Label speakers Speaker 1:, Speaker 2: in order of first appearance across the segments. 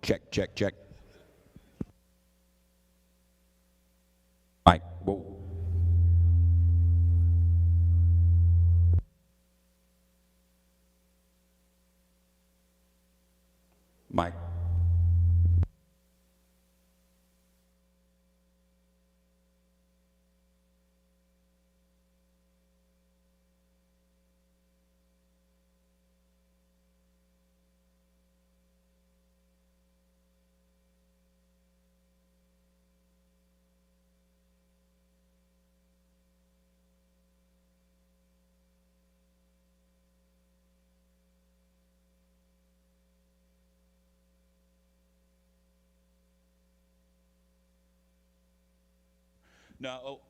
Speaker 1: Check, check, check. Mike, whoa. Mike. No, oh,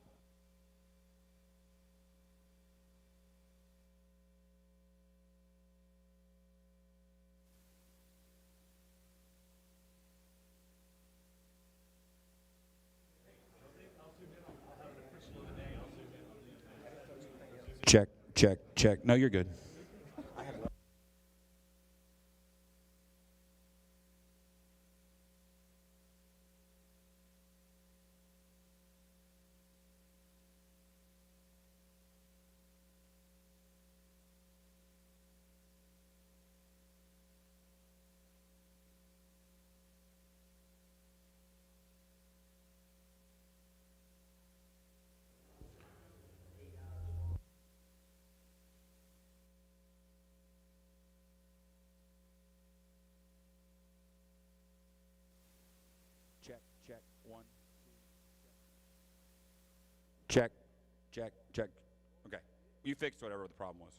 Speaker 1: check, check, check. No, you're good. Check, check. One. Check, check, check. Okay. You fixed whatever the problem was.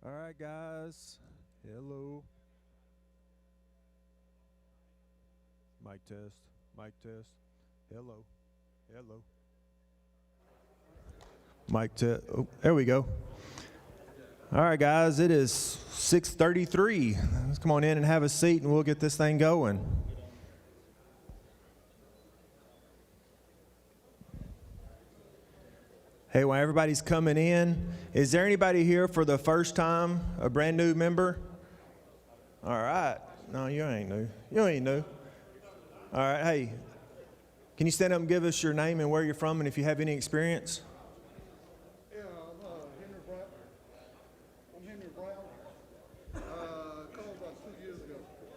Speaker 2: All right, guys. Hello. Mic test. Mic test. Hello. Hello. Mic test. Oh, there we go. All right, guys. It is 6:33. Let's come on in and have a seat, and we'll get this thing going. Hey, while everybody's coming in, is there anybody here for the first time, a brand new member? All right. No, you ain't new. You ain't new. All right. Hey, can you stand up and give us your name and where you're from and if you have any experience?
Speaker 3: Yeah, I'm Henry Brown. I'm Henry Brown. Called about 2 years ago,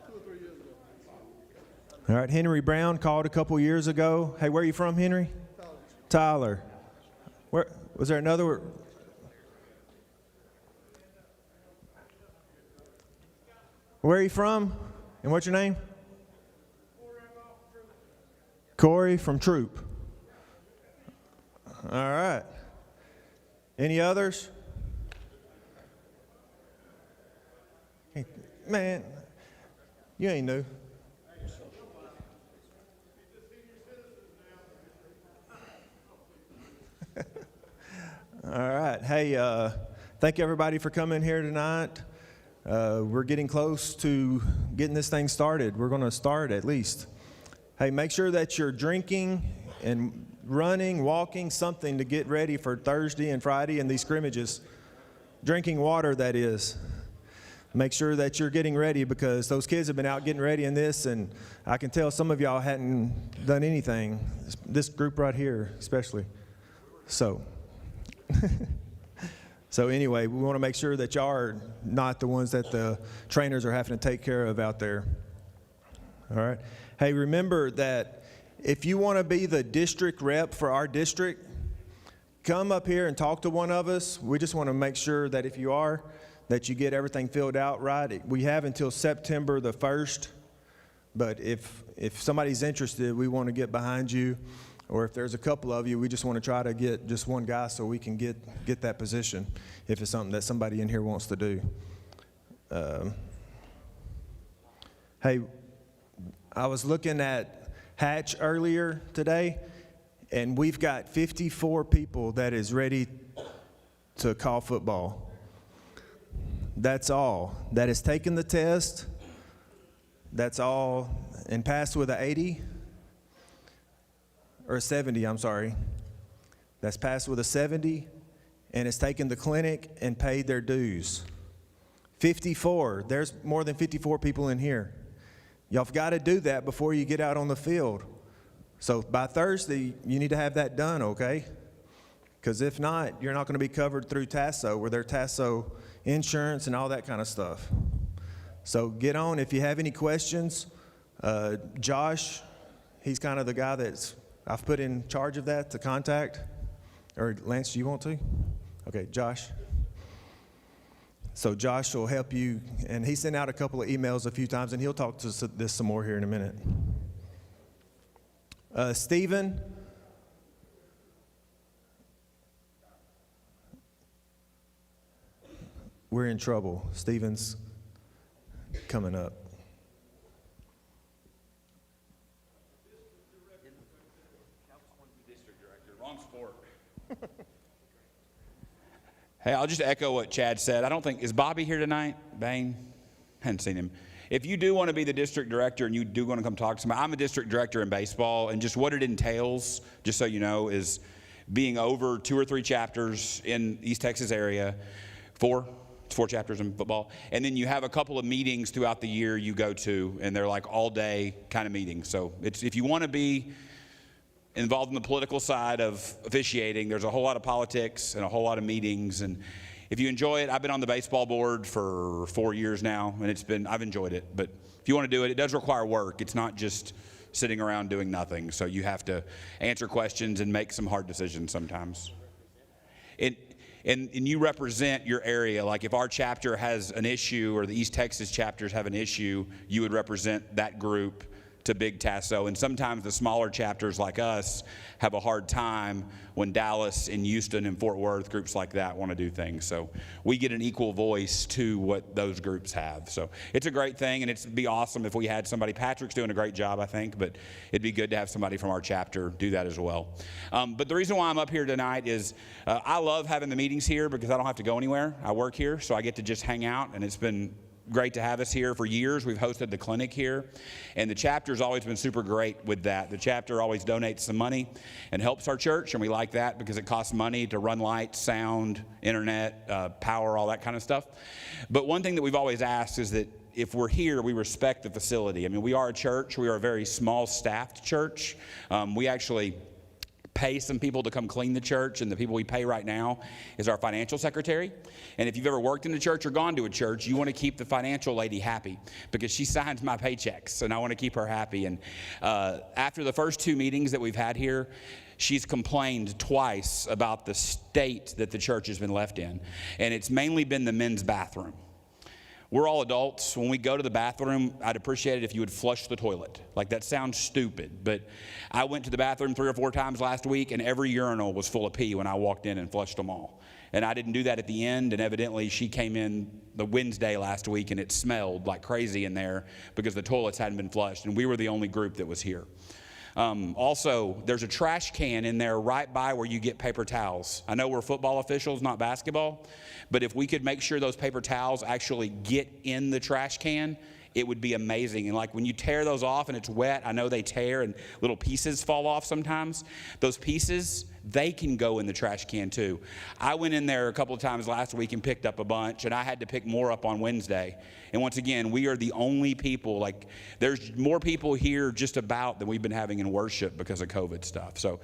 Speaker 3: 2 or 3 years ago.
Speaker 2: All right. Henry Brown called a couple years ago. Hey, where are you from, Henry? Tyler. Where was there another? Where are you from? And what's your name? Corey from Troop. All right. Any others? Hey, man, you ain't new. All right. Hey, thank you everybody for coming here tonight. We're getting close to getting this thing started. We're going to start at least. Hey, make sure that you're drinking and running, walking, something to get ready for Thursday and Friday and these scrimmages. Drinking water, that is. Make sure that you're getting ready because those kids have been out getting ready in this, and I can tell some of y'all hadn't done anything. This group right here, especially. So anyway, we want to make sure that y'all are not the ones that the trainers are having to take care of out there. All right. Hey, remember that if you want to be the district rep for our district, come up here and talk to one of us. We just want to make sure that if you are, that you get everything filled out right. We have until September the 1st, but if somebody's interested, we want to get behind you. Or if there's a couple of you, we just want to try to get just one guy so we can get that position if it's something that somebody in here wants to do. Hey, I was looking at Hatch earlier today, and we've got 54 people that is ready to call football. That's all. That has taken the test. That's all, and passed with an 80. Or a 70, I'm sorry. That's passed with a 70 and has taken the clinic and paid their dues. 54, there's more than 54 people in here. Y'all have got to do that before you get out on the field. So by Thursday, you need to have that done, okay? Because if not, you're not going to be covered through TASO, where their TASO insurance and all that kind of stuff. So get on. If you have any questions, Josh, he's kind of the guy that's I've put in charge of that to contact. Or Lance, do you want to? Okay, Josh. So Josh will help you, and he sent out a couple of emails a few times, and he'll talk to this some more here in a minute. Stephen. We're in trouble. Stephen's coming up.
Speaker 1: Hey, I'll just echo what Chad said. I don't think, is Bobby here tonight? Bain? Hadn't seen him. If you do want to be the district director and you do want to come talk to somebody, I'm a district director in baseball, and just what it entails, just so you know, is being over 2 or 3 chapters in East Texas area, 4 chapters in football, and then you have a couple of meetings throughout the year you go to, and they're like all day kind of meetings. So it's, if you want to be involved in the political side of officiating, there's a whole lot of politics and a whole lot of meetings, and if you enjoy it, I've been on the baseball board for 4 years now, and I've enjoyed it. But if you want to do it, it does require work. It's not just sitting around doing nothing. So you have to answer questions and make some hard decisions sometimes. And you represent your area. Like if our chapter has an issue or the East Texas chapters have an issue, you would represent that group to Big Tasso. And sometimes the smaller chapters like us have a hard time when Dallas and Houston and Fort Worth, groups like that, want to do things. So we get an equal voice to what those groups have. So it's a great thing, and it'd be awesome if we had somebody. Patrick's doing a great job, I think, but it'd be good to have somebody from our chapter do that as well. But the reason why I'm up here tonight is I love having the meetings here because I don't have to go anywhere. I work here, so I get to just hang out, and it's been great to have us here for years. We've hosted the clinic here, and the chapter's always been super great with that. The chapter always donates some money and helps our church, and we like that because it costs money to run lights, sound, internet, power, all that kind of stuff. But one thing that we've always asked is that if we're here, we respect the facility. I mean, we are a church. We are a very small staffed church. We actually pay some people to come clean the church, and the people we pay right now is our financial secretary. And if you've ever worked in a church or gone to a church, you want to keep the financial lady happy because she signs my paychecks, and I want to keep her happy. And after the first 2 meetings that we've had here, she's complained twice about the state that the church has been left in, and it's mainly been the men's bathroom. We're all adults. When we go to the bathroom, I'd appreciate it if you would flush the toilet. Like, that sounds stupid, but I went to the bathroom 3 or 4 times last week, and every urinal was full of pee when I walked in and flushed them all. And I didn't do that at the end, and evidently she came in the Wednesday last week, and it smelled like crazy in there because the toilets hadn't been flushed, and we were the only group that was here. Also, there's a trash can in there right by where you get paper towels. I know we're football officials, not basketball, but if we could make sure those paper towels actually get in the trash can, it would be amazing. And like when you tear those off and it's wet, I know they tear and little pieces fall off sometimes. Those pieces, they can go in the trash can too. I went in there a couple of times last week and picked up a bunch, and I had to pick more up on Wednesday. And once again, we are the only people, like there's more people here just about than we've been having in worship because of COVID stuff. So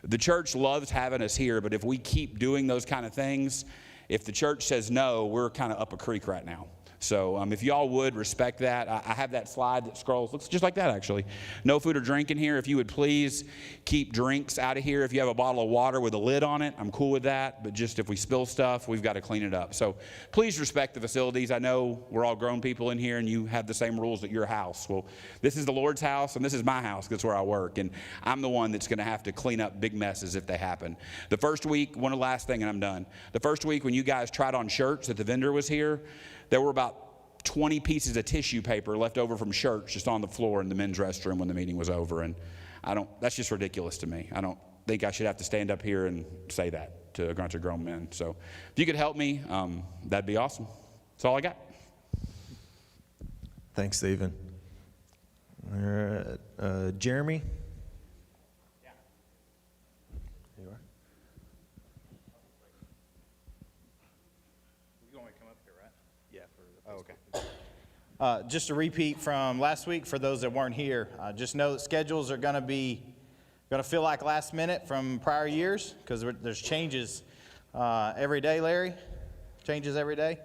Speaker 1: the church loves having us here, but if we keep doing those kind of things, if the church says no, we're kind of up a creek right now. So if y'all would respect that, I have that slide that scrolls, looks just like that actually. No food or drink in here. If you would please keep drinks out of here. If you have a bottle of water with a lid on it, I'm cool with that. But just if we spill stuff, we've got to clean it up. So please respect the facilities. I know we're all grown people in here and you have the same rules at your house. Well, this is the Lord's house and this is my house. That's where I work. And I'm the one that's going to have to clean up big messes if they happen. The first week, one last thing and I'm done. The first week when you guys tried on shirts that the vendor was here, there were about 20 pieces of tissue paper left over from shirts just on the floor in the men's restroom when the meeting was over. And that's just ridiculous to me. I don't think I should have to stand up here and say that to a bunch of grown men. So if you could help me, that'd be awesome. That's all I got.
Speaker 2: Thanks, Stephen. All right, Jeremy?
Speaker 4: Yeah.
Speaker 2: Here you are.
Speaker 4: You want me to come up here, right? Yeah. Oh, okay. Just a repeat from last week for those that weren't here. Just know that schedules are going to feel like last minute from prior years because there's changes every day. Larry, changes every day.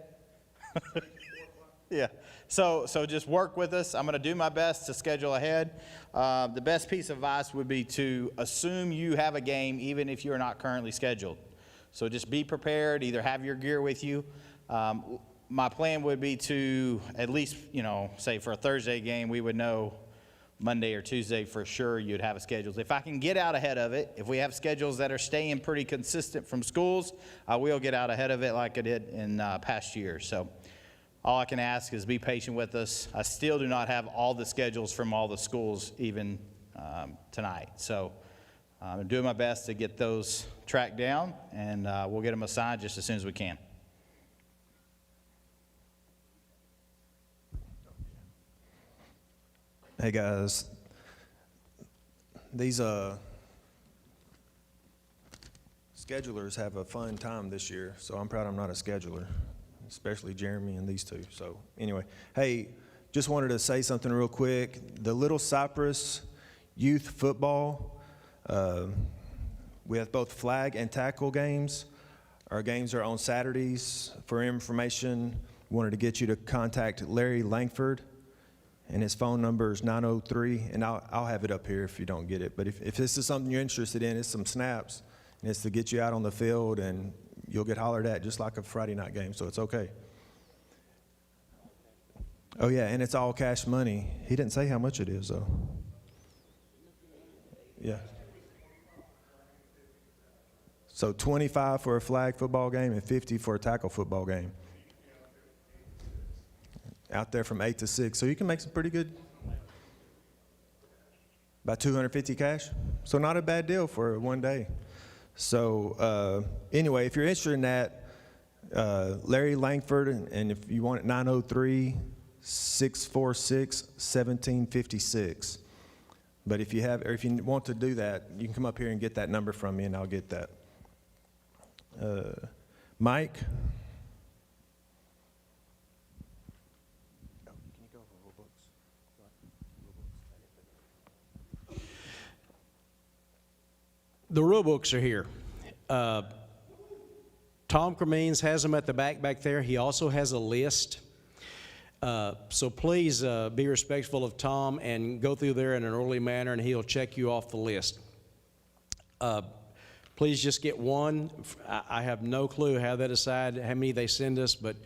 Speaker 4: Yeah. So just work with us. I'm going to do my best to schedule ahead. The best piece of advice would be to assume you have a game even if you're not currently scheduled. So just be prepared. Either have your gear with you. My plan would be to at least, say for a Thursday game, we would know Monday or Tuesday for sure you'd have a schedule. If I can get out ahead of it, if we have schedules that are staying pretty consistent from schools, I will get out ahead of it like I did in past years. So all I can ask is be patient with us. I still do not have all the schedules from all the schools even tonight. So I'm doing my best to get those tracked down, and we'll get them assigned just as soon as we can.
Speaker 2: Hey guys, these schedulers have a fun time this year, so I'm proud I'm not a scheduler, especially Jeremy and these two. So anyway, hey, just wanted to say something real quick. The Little Cypress Youth Football, we have both flag and tackle games. Our games are on Saturdays. For information, wanted to get you to contact Larry Langford. And his phone number is 903, and I'll have it up here if you don't get it. But if this is something you're interested in, it's some snaps, and it's to get you out on the field, and you'll get hollered at just like a Friday night game, so it's okay. Oh, yeah, and it's all cash money. He didn't say how much it is, though. Yeah. So 25 for a flag football game and 50 for a tackle football game. Out there from 8 to 6. So you can make some pretty good, about 250 cash. So not a bad deal for one day. So anyway, if you're interested in that, Larry Langford, and if you want it, 903-646-1756. But if you want to do that, you can come up here and get that number from me, and I'll get that. Mike?
Speaker 5: The rule books are here. Tom Cremines has them at the back there. He also has a list. So please be respectful of Tom and go through there in an orderly manner, and he'll check you off the list. Please just get one. I have no clue how they decide how many they send us, but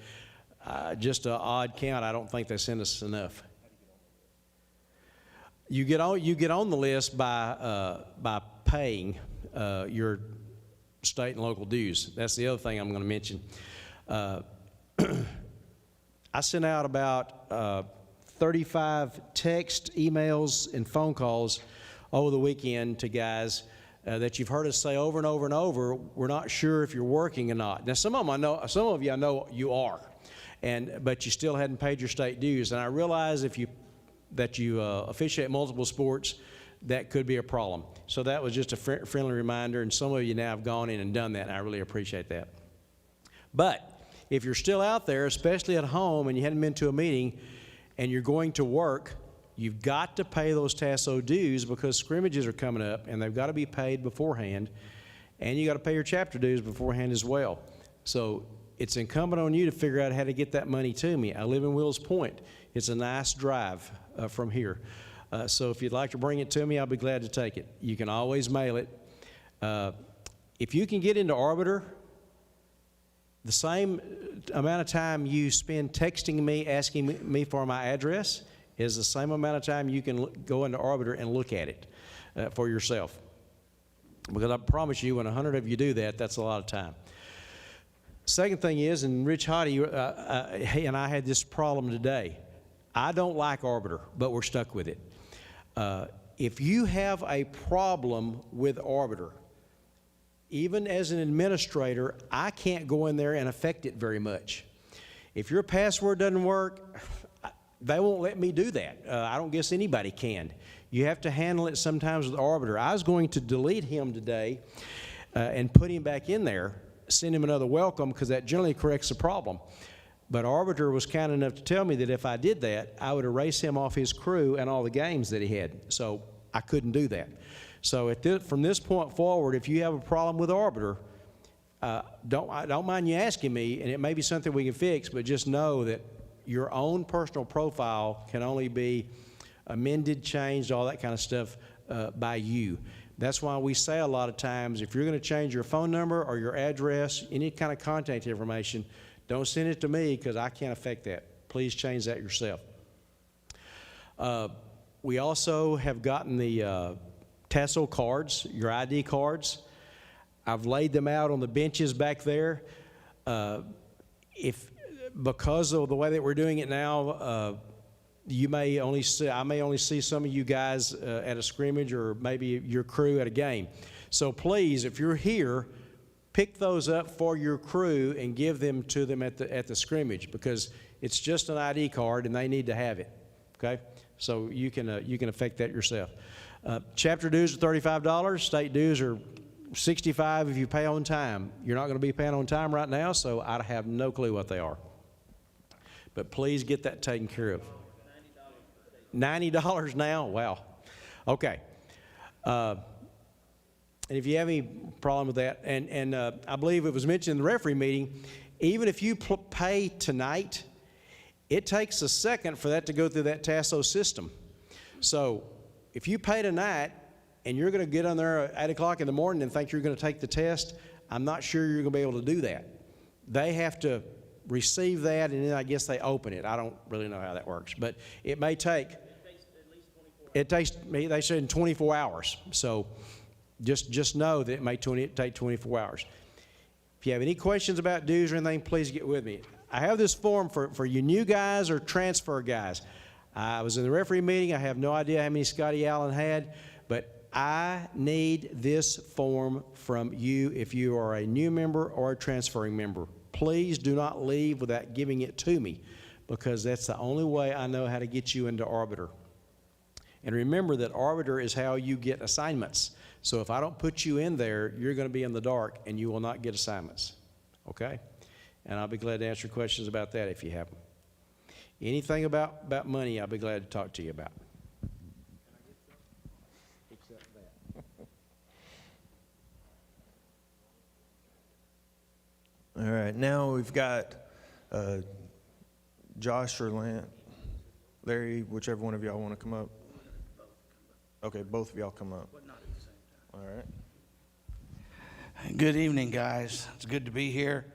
Speaker 5: just an odd count, I don't think they send us enough. You get on the list by paying your state and local dues. That's the other thing I'm going to mention. I sent out about 35 text, emails, and phone calls over the weekend to guys that you've heard us say over and over and over, we're not sure if you're working or not. Now, some of you I know you are, but you still hadn't paid your state dues. And I realize that you officiate multiple sports, that could be a problem. So that was just a friendly reminder, and some of you now have gone in and done that, and I really appreciate that. But if you're still out there, especially at home, and you hadn't been to a meeting, and you're going to work, you've got to pay those TASO dues because scrimmages are coming up, and they've got to be paid beforehand, and you got to pay your chapter dues beforehand as well. So it's incumbent on you to figure out how to get that money to me. I live in Wills Point. It's a nice drive from here. So if you'd like to bring it to me, I'll be glad to take it. You can always mail it. If you can get into Arbiter, the same amount of time you spend texting me, asking me for my address, is the same amount of time you can go into Arbiter and look at it for yourself. Because I promise you, when 100 of you do that, that's a lot of time. Second thing is, and Rich Hottie and I had this problem today. I don't like Arbiter, but we're stuck with it. If you have a problem with Arbiter, even as an administrator, I can't go in there and affect it very much. If your password doesn't work, they won't let me do that. I don't guess anybody can. You have to handle it sometimes with Arbiter. I was going to delete him today and put him back in there, send him another welcome, because that generally corrects the problem. But Arbiter was kind enough to tell me that if I did that, I would erase him off his crew and all the games that he had. So I couldn't do that. So from this point forward, if you have a problem with Arbiter, don't mind you asking me, and it may be something we can fix, but just know that your own personal profile can only be amended, changed, all that kind of stuff by you. That's why we say a lot of times, if you're going to change your phone number or your address, any kind of contact information, don't send it to me because I can't affect that. Please change that yourself. We also have gotten the TASO cards, your ID cards. I've laid them out on the benches back there. Because of the way that we're doing it now, I may only see some of you guys at a scrimmage, or maybe your crew at a game. So please, if you're here, pick those up for your crew and give them to them at the scrimmage, because it's just an ID card and they need to have it. Okay, so you can affect that yourself. Chapter dues are $35. State dues are $65 if you pay on time. You're not going to be paying on time right now, so I have no clue what they are. But please get that taken care of. $90 now? Wow. Okay. And if you have any problem with that, and I believe it was mentioned in the referee meeting, even if you pay tonight, it takes a second for that to go through that TASO system. So if you pay tonight and you're going to get on there at 8 o'clock in the morning and think you're going to take the test, I'm not sure you're going to be able to do that. They have to receive that, and then I guess they open it. I don't really know how that works, but it may take. It takes, they said in 24 hours. So just know that it may take 24 hours. If you have any questions about dues or anything, please get with me. I have this form for you new guys or transfer guys. I was in the referee meeting. I have no idea how many Scotty Allen had, but I need this form from you if you are a new member or a transferring member. Please do not leave without giving it to me, because that's the only way I know how to get you into Arbiter. And remember that Arbiter is how you get assignments. So if I don't put you in there, you're going to be in the dark and you will not get assignments. Okay? And I'll be glad to answer questions about that if you have them. Anything about money, I'll be glad to talk to you about.
Speaker 2: All right, now we've got Josh or Larry, whichever one of y'all want to come up. Okay, both of y'all come up. All right.
Speaker 6: Good evening, guys. It's good to be here.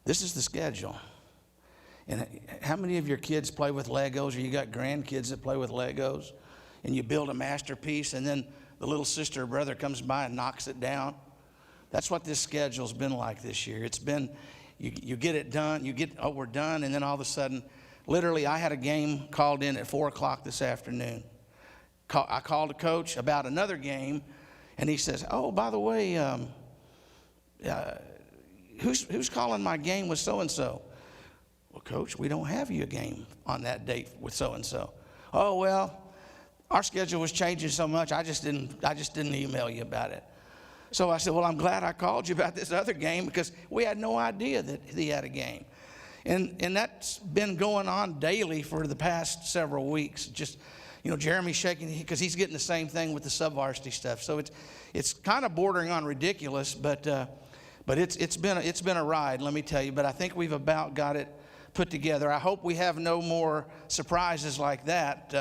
Speaker 6: This is the schedule. And how many of your kids play with Legos, or you got grandkids that play with Legos, and you build a masterpiece, and then the little sister or brother comes by and knocks it down? That's what this schedule's been like this year. It's been, you get it done, we're done, and then all of a sudden, literally, I had a game called in at 4 o'clock this afternoon. I called a coach about another game, and he says, "Oh, by the way, who's calling my game with so-and-so?" "Well, Coach, we don't have you a game on that date with so-and-so." "Oh, well, our schedule was changing so much, I just didn't email you about it." So I said, "Well, I'm glad I called you about this other game, because we had no idea that he had a game." And that's been going on daily for the past several weeks. Just, Jeremy's shaking because he's getting the same thing with the sub-varsity stuff. So it's kind of bordering on ridiculous, but it's been a ride, let me tell you. But I think we've about got it put together. I hope we have no more surprises like that.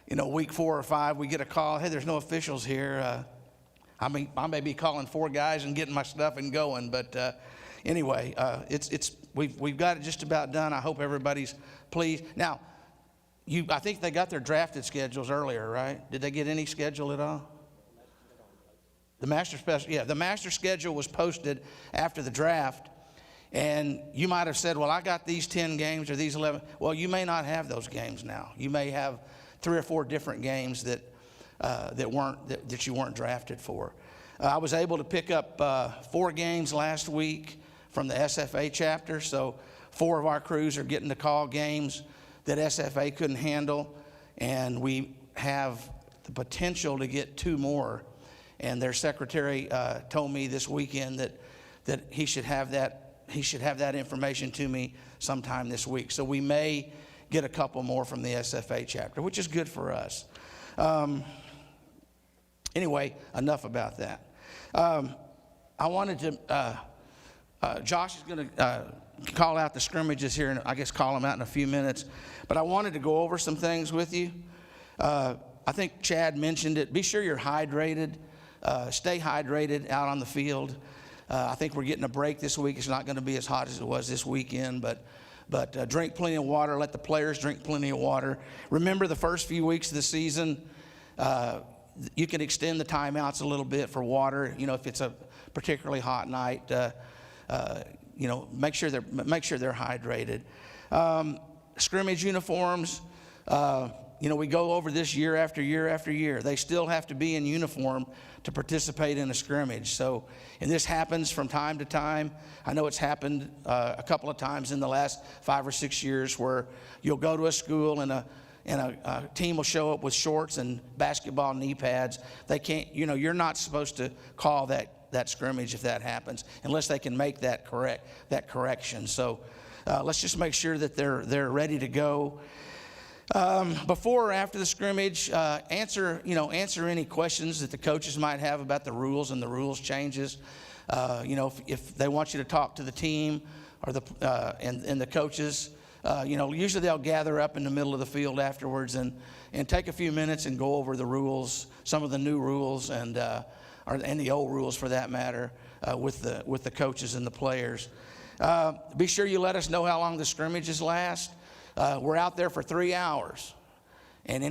Speaker 6: Week 4 or 5, we get a call, "Hey, there's no officials here." I may be calling 4 guys and getting my stuff and going, but anyway, we've got it just about done. I hope everybody's pleased. Now, I think they got their drafted schedules earlier, right? Did they get any schedule at all? The master schedule was posted after the draft, and you might have said, "Well, I got these 10 games or these 11. Well, you may not have those games now. You may have 3 or 4 different games that you weren't drafted for. I was able to pick up 4 games last week from the SFA chapter, so 4 of our crews are getting to call games that SFA couldn't handle, and we have the potential to get 2 more. And their secretary told me this weekend that he should have that information to me sometime this week. So we may get a couple more from the SFA chapter, which is good for us. Anyway, enough about that. I wanted to, Josh is going to call out the scrimmages here, and I guess call them out in a few minutes. But I wanted to go over some things with you. I think Chad mentioned it. Be sure you're hydrated. Stay hydrated out on the field. I think we're getting a break this week. It's not going to be as hot as it was this weekend, but drink plenty of water. Let the players drink plenty of water. Remember, the first few weeks of the season, you can extend the timeouts a little bit for water. If it's a particularly hot night, make sure they're hydrated. Scrimmage uniforms. We go over this year after year after year. They still have to be in uniform to participate in a scrimmage. So, and this happens from time to time. I know it's happened a couple of times in the last 5 or 6 years, where you'll go to a school and a team will show up with shorts and basketball knee pads. They can't, you're not supposed to call that scrimmage if that happens, unless they can make that correction. So let's just make sure that they're ready to go. Before or after the scrimmage, answer any questions that the coaches might have about the rules and the rules changes. If they want you to talk to the team or and the coaches, usually they'll gather up in the middle of the field afterwards and take a few minutes and go over the rules, some of the new rules and the old rules for that matter. with the coaches and the players. Be sure you let us know how long the scrimmages last. We're out there for 3 hours. And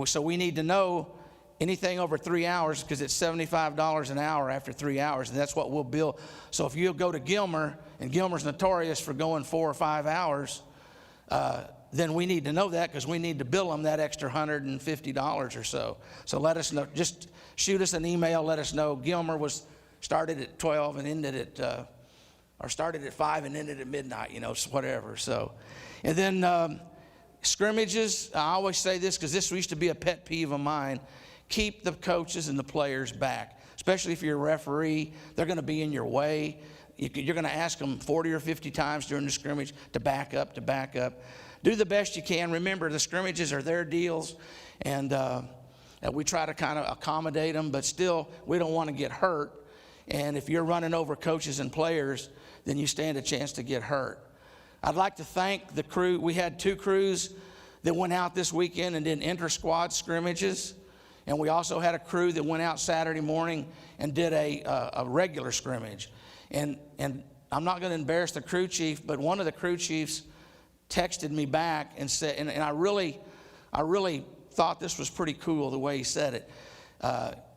Speaker 6: so we need to know anything over 3 hours, because it's $75 an hour after 3 hours, and that's what we'll bill. So if you go to Gilmer, and Gilmer's notorious for going 4 or 5 hours, then we need to know that, because we need to bill them that extra $150 or so. So let us know. Just shoot us an email. Let us know. Gilmer started at 12 and ended at, or started at 5 and ended at midnight. Whatever. So, and then scrimmages. I always say this because this used to be a pet peeve of mine. Keep the coaches and the players back, especially if you're a referee. They're going to be in your way. You're going to ask them 40 or 50 times during the scrimmage to back up, to back up. Do the best you can. Remember, the scrimmages are their deals, and we try to kind of accommodate them, but still, we don't want to get hurt. And if you're running over coaches and players, then you stand a chance to get hurt. I'd like to thank the crew. We had 2 crews that went out this weekend and did inter-squad scrimmages. And we also had a crew that went out Saturday morning and did a regular scrimmage. And I'm not going to embarrass the crew chief, but one of the crew chiefs texted me back and said, and I really thought this was pretty cool the way he said it.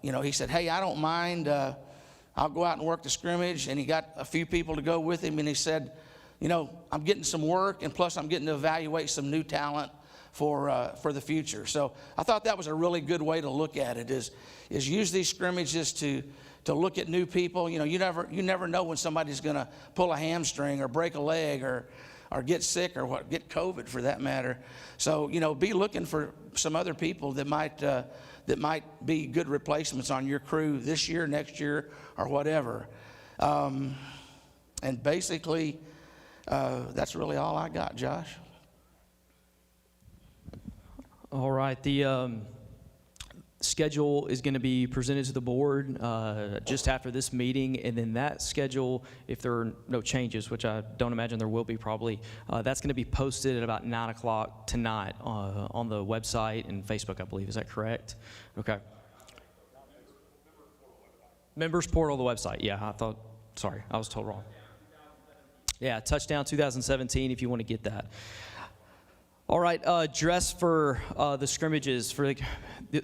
Speaker 6: He said, "Hey, I don't mind. I'll go out and work the scrimmage." And he got a few people to go with him, and he said, "I'm getting some work, and plus I'm getting to evaluate some new talent for the future." So I thought that was a really good way to look at it, is use these scrimmages to look at new people. You never know when somebody's going to pull a hamstring or break a leg or get sick or get COVID for that matter. So, be looking for some other people that might be good replacements on your crew this year, next year, or whatever. And basically, that's really all I got, Josh.
Speaker 7: All right, the schedule is going to be presented to the board just after this meeting, and then that schedule, if there are no changes, which I don't imagine there will be probably, that's going to be posted at about 9 o'clock tonight on the website and Facebook, I believe. Is that correct? Okay. Members portal, the website. Yeah, sorry, I was told wrong. Yeah, Touchdown 2017 if you want to get that. All right, dress for the scrimmages. For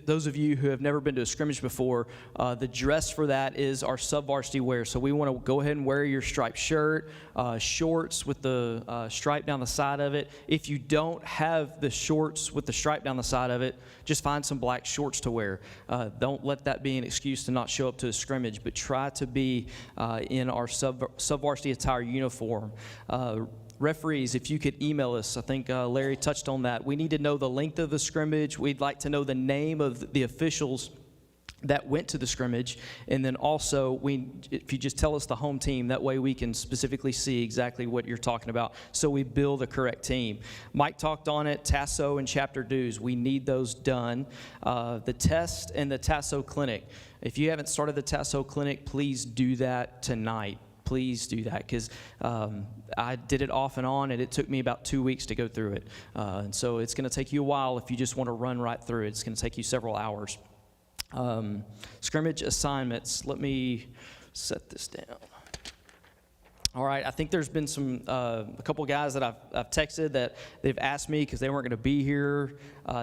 Speaker 7: those of you who have never been to a scrimmage before, the dress for that is our sub-varsity wear. So we want to go ahead and wear your striped shirt, shorts with the stripe down the side of it. If you don't have the shorts with the stripe down the side of it, just find some black shorts to wear. Don't let that be an excuse to not show up to a scrimmage, but try to be in our sub-varsity attire uniform. Referees, if you could email us, I think Larry touched on that. We need to know the length of the scrimmage. We'd like to know the name of the officials that went to the scrimmage. And then also, if you just tell us the home team, that way we can specifically see exactly what you're talking about, so we build the correct team. Mike talked on it, TASO and chapter dues. We need those done. The test and the TASO clinic. If you haven't started the TASO clinic, please do that tonight. Please do that, because I did it off and on, and it took me about 2 weeks to go through it. And so it's going to take you a while if you just want to run right through it. It's going to take you several hours. Scrimmage assignments. Let me set this down. All right, I think there's been a couple guys that I've texted that they've asked me because they weren't going to be here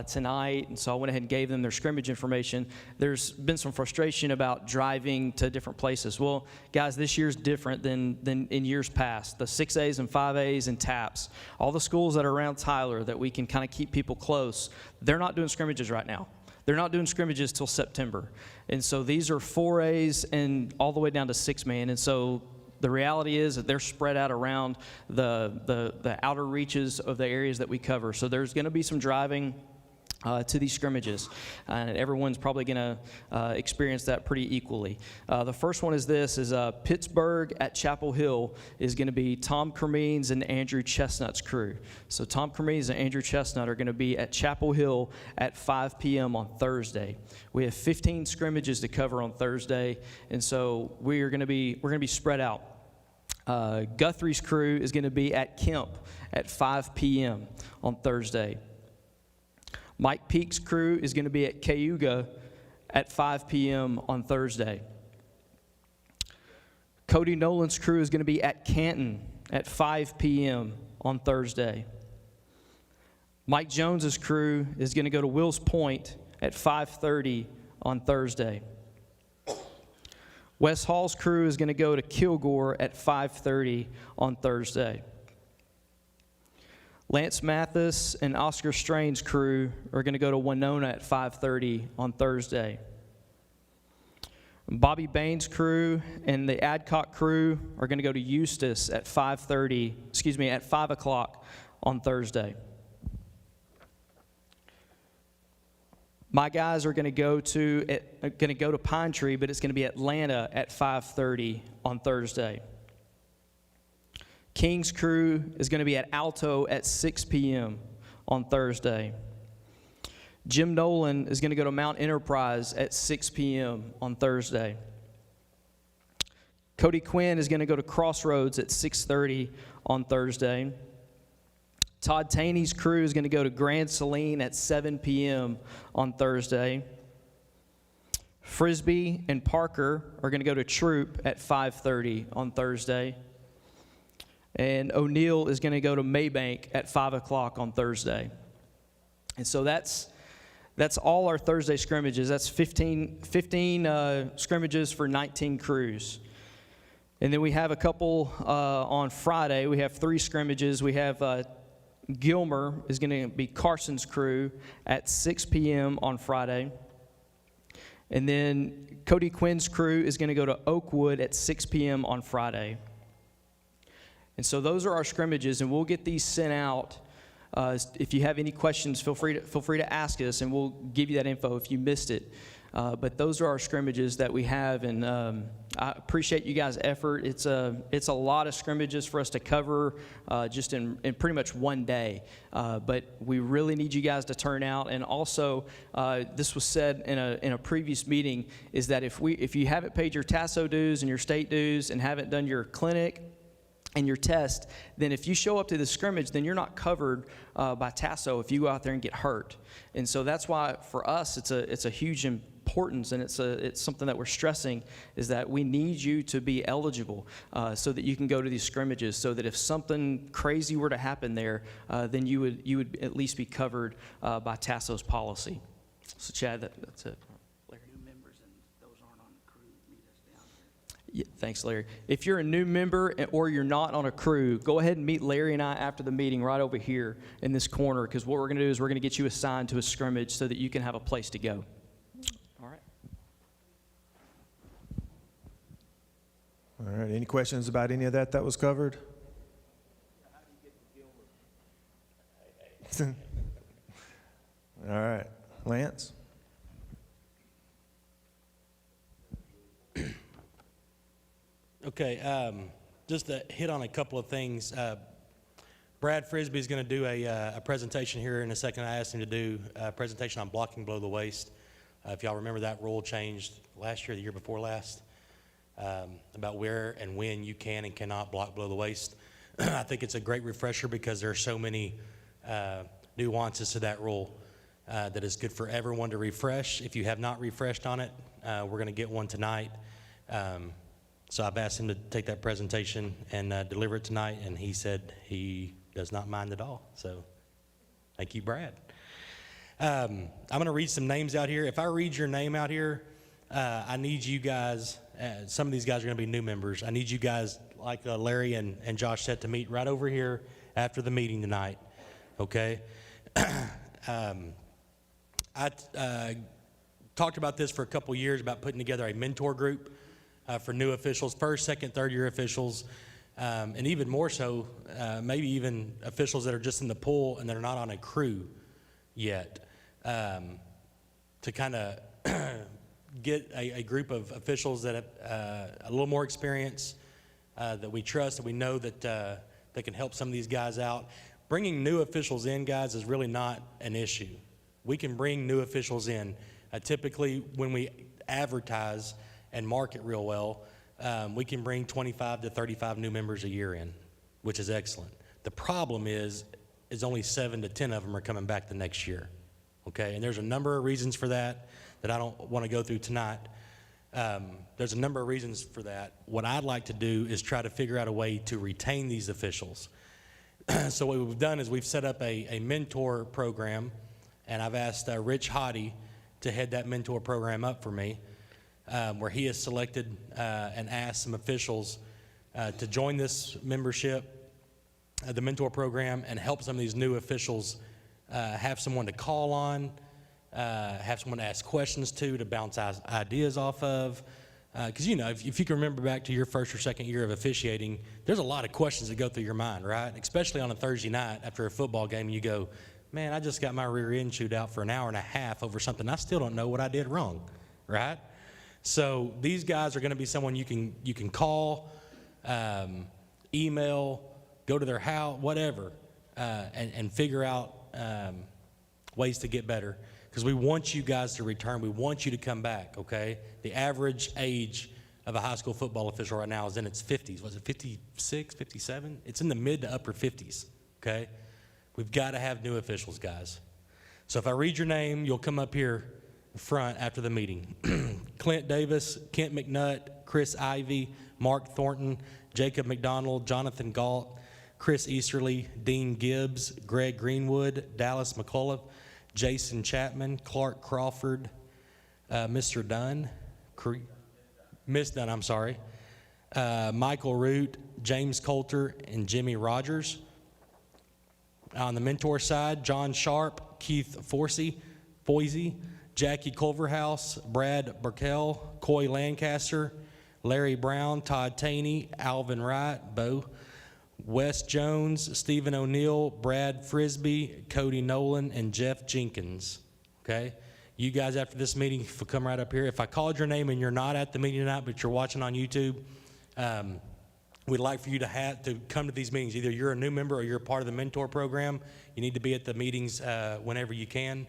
Speaker 7: tonight, and so I went ahead and gave them their scrimmage information. There's been some frustration about driving to different places. Well, guys, this year's different than in years past. The 6As and 5As and TAPS, all the schools that are around Tyler that we can kind of keep people close, they're not doing scrimmages right now. They're not doing scrimmages till September. And so these are 4As and all the way down to 6-man, and so the reality is that they're spread out around the outer reaches of the areas that we cover. So there's going to be some driving to these scrimmages, and everyone's probably going to experience that pretty equally. The first one is Pittsburgh at Chapel Hill is going to be Tom Cremines and Andrew Chestnut's crew. So Tom Cremines and Andrew Chestnut are going to be at Chapel Hill at 5 p.m. on Thursday. We have 15 scrimmages to cover on Thursday, and so we're going to be spread out. Guthrie's crew is going to be at Kemp at 5 p.m. on Thursday. Mike Peak's crew is going to be at Cayuga at 5 p.m. on Thursday. Cody Nolan's crew is going to be at Canton at 5 p.m. on Thursday. Mike Jones's crew is going to go to Wills Point at 5:30 on Thursday. Wes Hall's crew is going to go to Kilgore at 5:30 on Thursday. Lance Mathis and Oscar Strain's crew are going to go to Winona at 5:30 on Thursday. Bobby Bain's crew and the Adcock crew are going to go to Eustis at 5 o'clock on Thursday. My guys are going to go to Pine Tree, but it's going to be Atlanta at 5:30 on Thursday. King's crew is going to be at Alto at 6 p.m. on Thursday. Jim Nolan is going to go to Mount Enterprise at 6 p.m. on Thursday. Cody Quinn is going to go to Crossroads at 6:30 on Thursday. Todd Taney's crew is going to go to Grand Saline at 7 p.m. on Thursday. Frisbee and Parker are going to go to Troop at 5:30 on Thursday. And O'Neill is going to go to Maybank at 5 o'clock on Thursday. And so that's all our Thursday scrimmages. That's 15 scrimmages for 19 crews. And then we have a couple on Friday. We have 3 scrimmages. We have Gilmer is going to be Carson's crew at 6 p.m. on Friday. And then Cody Quinn's crew is going to go to Oakwood at 6 p.m. on Friday. And so those are our scrimmages, and we'll get these sent out. If you have any questions, feel free to ask us, and we'll give you that info if you missed it. But those are our scrimmages that we have, and I appreciate you guys' effort. It's a lot of scrimmages for us to cover just in pretty much one day. But we really need you guys to turn out. And also, this was said in a previous meeting, is that if you haven't paid your TASO dues and your state dues and haven't done your clinic and your test, then if you show up to the scrimmage, then you're not covered by TASO if you go out there and get hurt. And so that's why for us it's a huge importance, and it's something that we're stressing, is that we need you to be eligible so that you can go to these scrimmages, so that if something crazy were to happen there, then you would at least be covered by TASO's policy. So Chad, that's it. Yeah, thanks, Larry. If you're a new member or you're not on a crew, go ahead and meet Larry and I after the meeting right over here in this corner, because what we're going to do is we're going to get you assigned to a scrimmage so that you can have a place to go. All right.
Speaker 2: All right, any questions about any of that was covered? All right, Lance?
Speaker 8: Okay, just to hit on a couple of things. Brad Frisbee is going to do a presentation here in a second. I asked him to do a presentation on blocking below the waist. If y'all remember, that rule changed last year, the year before last, about where and when you can and cannot block below the waist. I think it's a great refresher because there are so many nuances to that rule that is good for everyone to refresh. If you have not refreshed on it, we're going to get one tonight. So I've asked him to take that presentation and deliver it tonight, and he said he does not mind at all. So thank you, Brad. I'm going to read some names out here. If I read your name out here, I need you guys, some of these guys are going to be new members. I need you guys, like Larry and Josh said, to meet right over here after the meeting tonight, okay? I talked about this for a couple years, about putting together a mentor group for new officials, first, second, third year officials, and even more so, maybe even officials that are just in the pool and that are not on a crew yet, to kind of get a group of officials that have a little more experience, that we trust, that we know that they can help some of these guys out. Bringing new officials in, guys, is really not an issue. We can bring new officials in. Typically, when we advertise and market real well, we can bring 25 to 35 new members a year in, which is excellent. The problem is only 7 to 10 of them are coming back the next year, okay? And there's a number of reasons for that I don't want to go through tonight. There's a number of reasons for that. What I'd like to do is try to figure out a way to retain these officials. So what we've done is we've set up a mentor program, and I've asked Rich Hottie to head that mentor program up for me, where he has selected and asked some officials to join this membership, the mentor program, and help some of these new officials have someone to call on, have someone to ask questions to bounce ideas off of. Because, you know, if you can remember back to your first or second year of officiating, there's a lot of questions that go through your mind, right? Especially on a Thursday night after a football game, you go, man, I just got my rear end chewed out for an hour and a half over something. I still don't know what I did wrong, right? So these guys are going to be someone you can call, email, go to their house, whatever, and figure out ways to get better. Because we want you guys to return. We want you to come back, okay? The average age of a high school football official right now is in its 50s. Was it 56, 57? It's in the mid to upper 50s, okay? We've got to have new officials, guys. So if I read your name, you'll come up here in front after the meeting. Clint Davis, Kent McNutt, Chris Ivy, Mark Thornton, Jacob McDonald, Jonathan Galt, Chris Easterly, Dean Gibbs, Greg Greenwood, Dallas McCullough, Jason Chapman, Clark Crawford, Mr. Dunn, Miss Dunn, I'm sorry, Michael Root, James Coulter, and Jimmy Rogers. On the mentor side, John Sharp, Keith Foisey, Jackie Culverhouse, Brad Burkell, Coy Lancaster, Larry Brown, Todd Taney, Alvin Wright, Bo, Wes Jones, Stephen O'Neill, Brad Frisbee, Cody Nolan, and Jeff Jenkins, okay? You guys, after this meeting, if you come right up here, if I called your name and you're not at the meeting tonight, but you're watching on YouTube, we'd like for you to come to these meetings. Either you're a new member or you're part of the mentor program. You need to be at the meetings whenever you can.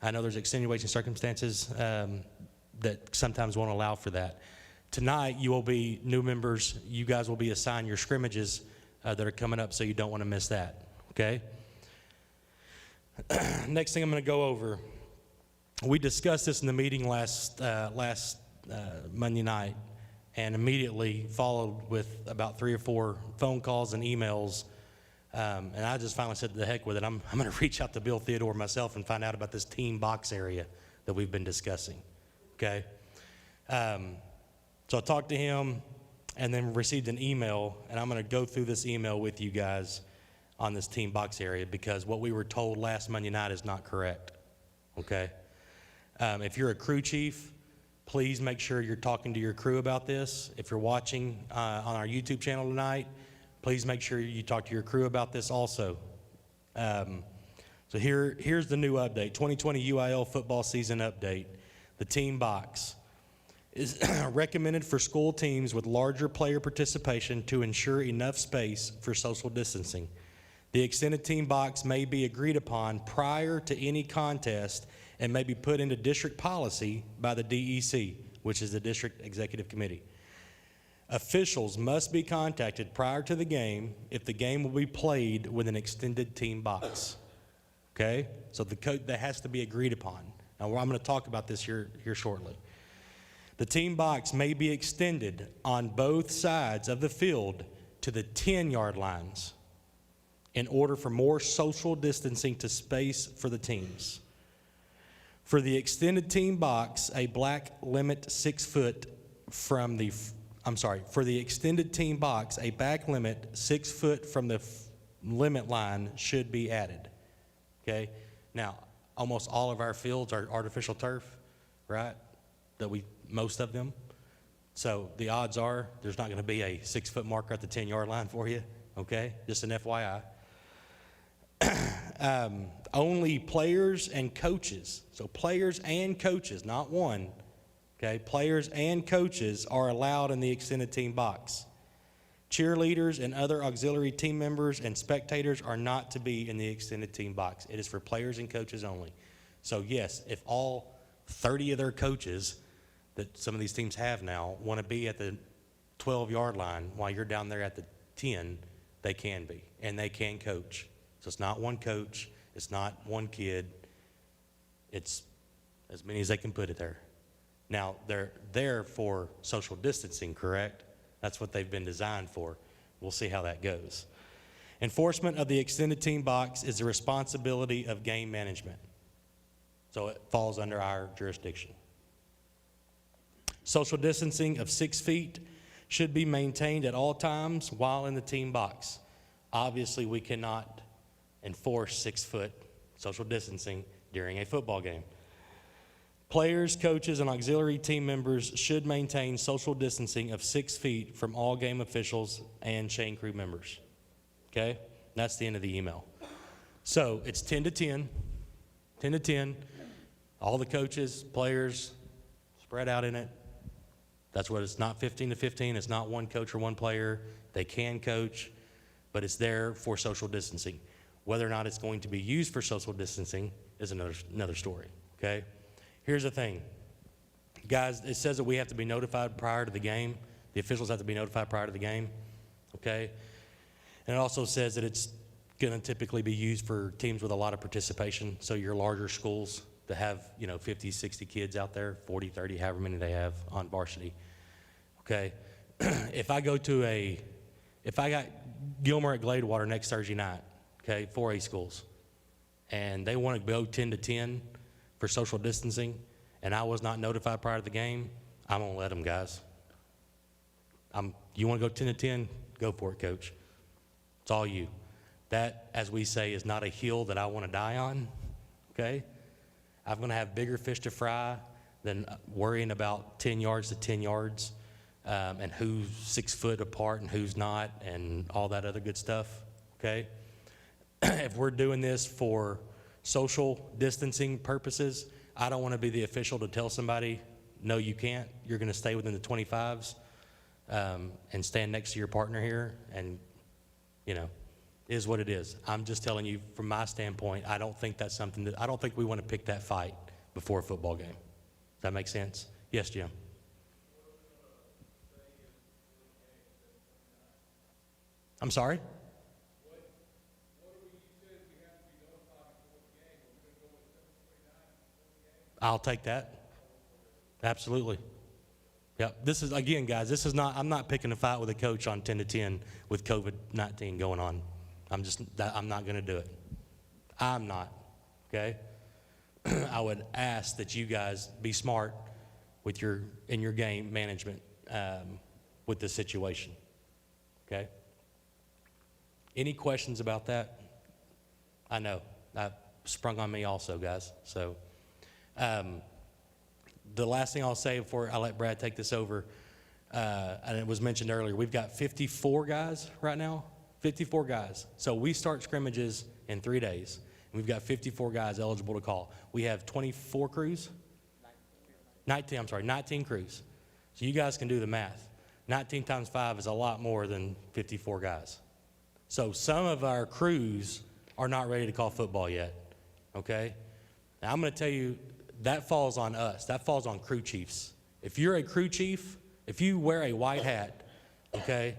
Speaker 8: I know there's extenuating circumstances that sometimes won't allow for that. Tonight, you will be new members. You guys will be assigned your scrimmages that are coming up, so you don't want to miss that, okay? Next thing I'm going to go over, we discussed this in the meeting last Monday night, and immediately followed with about 3 or 4 phone calls and emails, and I just finally said, the heck with it. I'm going to reach out to Bill Theodore myself and find out about this team box area that we've been discussing, okay? So I talked to him, and then received an email, and I'm going to go through this email with you guys on this team box area, because what we were told last Monday night is not correct, okay? If you're a crew chief, please make sure you're talking to your crew about this. If you're watching on our YouTube channel tonight, please make sure you talk to your crew about this also. So here's the new update, 2020 UIL football season update. The team box is recommended for school teams with larger player participation to ensure enough space for social distancing. The extended team box may be agreed upon prior to any contest and may be put into district policy by the DEC, which is the District Executive Committee. Officials must be contacted prior to the game if the game will be played with an extended team box. Okay? So that has to be agreed upon. Now, I'm going to talk about this here shortly. The team box may be extended on both sides of the field to the 10-yard lines in order for more social distancing to space for the teams. For the extended team box, a black limit 6 foot from the, for the extended team box, a back limit 6 foot from the limit line should be added. Okay? Now, almost all of our fields are artificial turf, right? Most of them. So the odds are there's not going to be a 6 foot marker at the 10-yard line for you, okay? Just an FYI. Only players and coaches, so players and coaches, not one, okay? Players and coaches are allowed in the extended team box. Cheerleaders and other auxiliary team members and spectators are not to be in the extended team box. It is for players and coaches only. So yes, if all 30 of their coaches that some of these teams have now want to be at the 12-yard line while you're down there at the 10, they can be, and they can coach. So it's not one coach, it's not one kid, it's as many as they can put it there. Now, they're there for social distancing, correct? That's what they've been designed for. We'll see how that goes. Enforcement of the extended team box is the responsibility of game management. So it falls under our jurisdiction. Social distancing of 6 feet should be maintained at all times while in the team box. Obviously, we cannot enforce 6-foot social distancing during a football game. Players, coaches, and auxiliary team members should maintain social distancing of 6 feet from all game officials and chain crew members. Okay? That's the end of the email. So it's 10 to 10, 10 to 10. All the coaches, players, spread out in it. That's what it's not 15 to 15. It's not one coach or one player. They can coach, but it's there for social distancing. Whether or not it's going to be used for social distancing is another story. Okay? Here's the thing. Guys, it says that we have to be notified prior to the game. The officials have to be notified prior to the game. Okay? And it also says that it's going to typically be used for teams with a lot of participation. So your larger schools that have, 50, 60 kids out there, 40, 30, however many they have on varsity. Okay? If I got Gilmer at Gladewater next Thursday night, okay, 4A schools, and they want to go 10 to 10 for social distancing, and I was not notified prior to the game, I'm going to let them, guys. You want to go 10 to 10? Go for it, coach. It's all you. That, as we say, is not a hill that I want to die on, okay? I'm going to have bigger fish to fry than worrying about 10 yards to 10 yards and who's 6 foot apart and who's not and all that other good stuff, okay? If we're doing this for social distancing purposes, I don't want to be the official to tell somebody, no, you can't. You're going to stay within the 25s and stand next to your partner here and, is what it is. I'm just telling you from my standpoint, I don't think that's something I don't think we want to pick that fight before a football game. Does that make sense? Yes, Jim. I'm sorry? I'll take that. Absolutely. Yeah, this is, again, guys, I'm not picking a fight with a coach on 10 to 10 with COVID-19 going on. I'm not going to do it. I'm not, okay? I would ask that you guys be smart in your game management with this situation, okay? Any questions about that? I know, sprung on me also, guys, so. The last thing I'll say before I let Brad take this over, and it was mentioned earlier, we've got 54 guys right now, 54 guys. So we start scrimmages in 3 days, and we've got 54 guys eligible to call. We have 24 crews? 19 crews. So you guys can do the math. 19 times 5 is a lot more than 54 guys. So some of our crews are not ready to call football yet, okay? Now I'm going to tell you, that falls on us. That falls on crew chiefs. If you're a crew chief, if you wear a white hat, okay,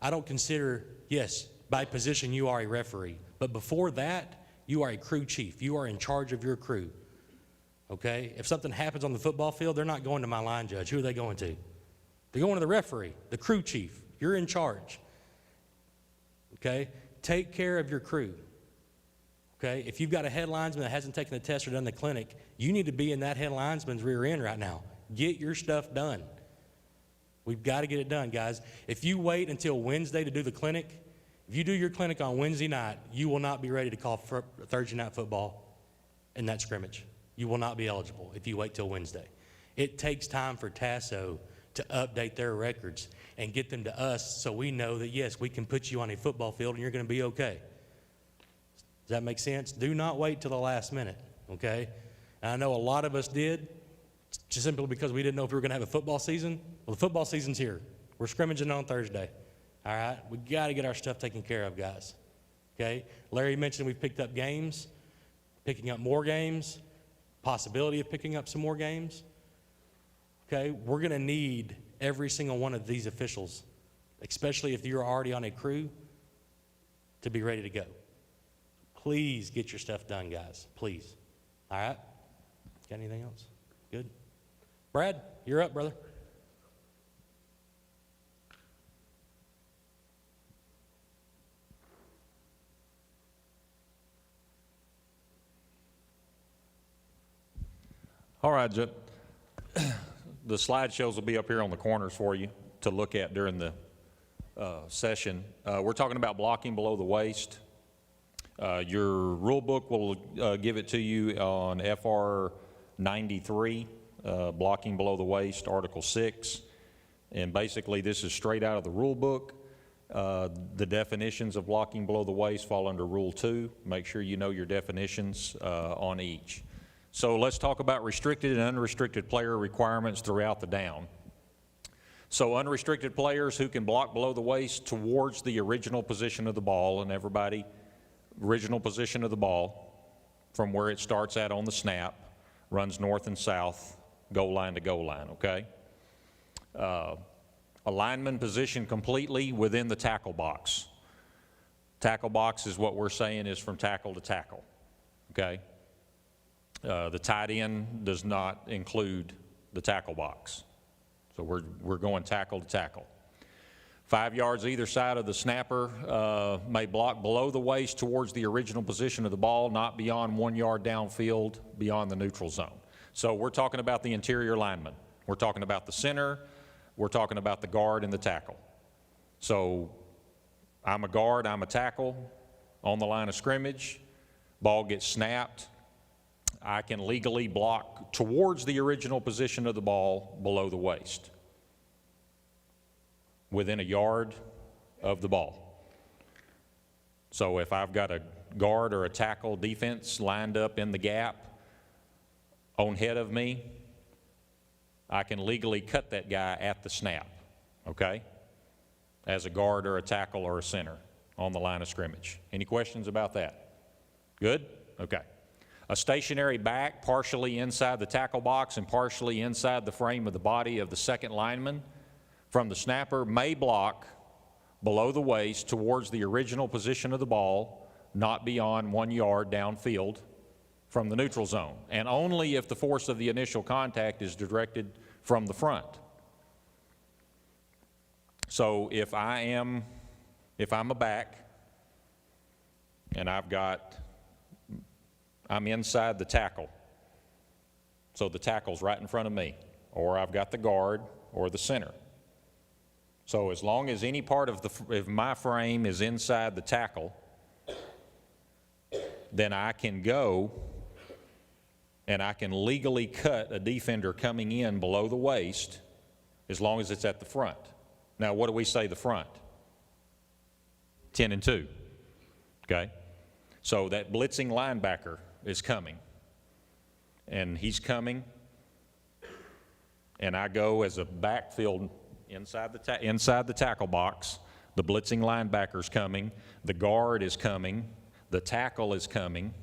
Speaker 8: I don't consider, yes, by position you are a referee. But before that, you are a crew chief. You are in charge of your crew, okay? If something happens on the football field, they're not going to my line judge. Who are they going to? They're going to the referee, the crew chief. You're in charge, okay? Take care of your crew. Okay, if you've got a head linesman that hasn't taken the test or done the clinic, you need to be in that head linesman's rear end right now. Get your stuff done. We've got to get it done, guys. If you wait until Wednesday to do the clinic, if you do your clinic on Wednesday night, you will not be ready to call for Thursday night football in that scrimmage. You will not be eligible if you wait till Wednesday. It takes time for TASO to update their records and get them to us so we know that, yes, we can put you on a football field and you're going to be okay. Does that make sense? Do not wait till the last minute, okay? And I know a lot of us did, just simply because we didn't know if we were going to have a football season. Well, the football season's here. We're scrimmaging on Thursday, all right? We got to get our stuff taken care of, guys, okay? Larry mentioned we've picked up games, picking up more games, possibility of picking up some more games, okay? We're going to need every single one of these officials, especially if you're already on a crew, to be ready to go. Please get your stuff done, guys. Please. All right? Got anything else? Good? Brad, you're up, brother.
Speaker 9: All right, the slideshows will be up here on the corners for you to look at during the session. We're talking about blocking below the waist. Your rule book will give it to you on FR 93, blocking below the waist, Article 6. And basically, this is straight out of the rule book. The definitions of blocking below the waist fall under Rule 2. Make sure you know your definitions on each. So let's talk about restricted and unrestricted player requirements throughout the down. So unrestricted players who can block below the waist towards the original position of the ball, and everybody, original position of the ball from where it starts at on the snap, runs north and south, goal line to goal line, okay? A lineman positioned completely within the tackle box. Tackle box is what we're saying is from tackle to tackle, okay? The tight end does not include the tackle box. So we're going tackle to tackle. 5 yards either side of the snapper may block below the waist towards the original position of the ball, not beyond 1 yard downfield beyond the neutral zone. So we're talking about the interior lineman. We're talking about the center. We're talking about the guard and the tackle. So I'm a guard, I'm a tackle on the line of scrimmage. Ball gets snapped. I can legally block towards the original position of the ball below the waist, within a yard of the ball. So if I've got a guard or a tackle defense lined up in the gap on head of me, I can legally cut that guy at the snap, okay? As a guard or a tackle or a center on the line of scrimmage. Any questions about that? Good? Okay. A stationary back partially inside the tackle box and partially inside the frame of the body of the second lineman from the snapper may block below the waist towards the original position of the ball, not beyond 1 yard downfield from the neutral zone, and only if the force of the initial contact is directed from the front. So if I'm a back and I'm inside the tackle, so the tackle's right in front of me, or I've got the guard or the center. So as long as any part of my frame is inside the tackle, then I can go and I can legally cut a defender coming in below the waist as long as it's at the front. Now, what do we say the front? 10 and 2, okay? So that blitzing linebacker is coming, and he's coming, and I go as a backfield inside the tackle box. The blitzing linebacker's coming, the guard is coming, the tackle is coming.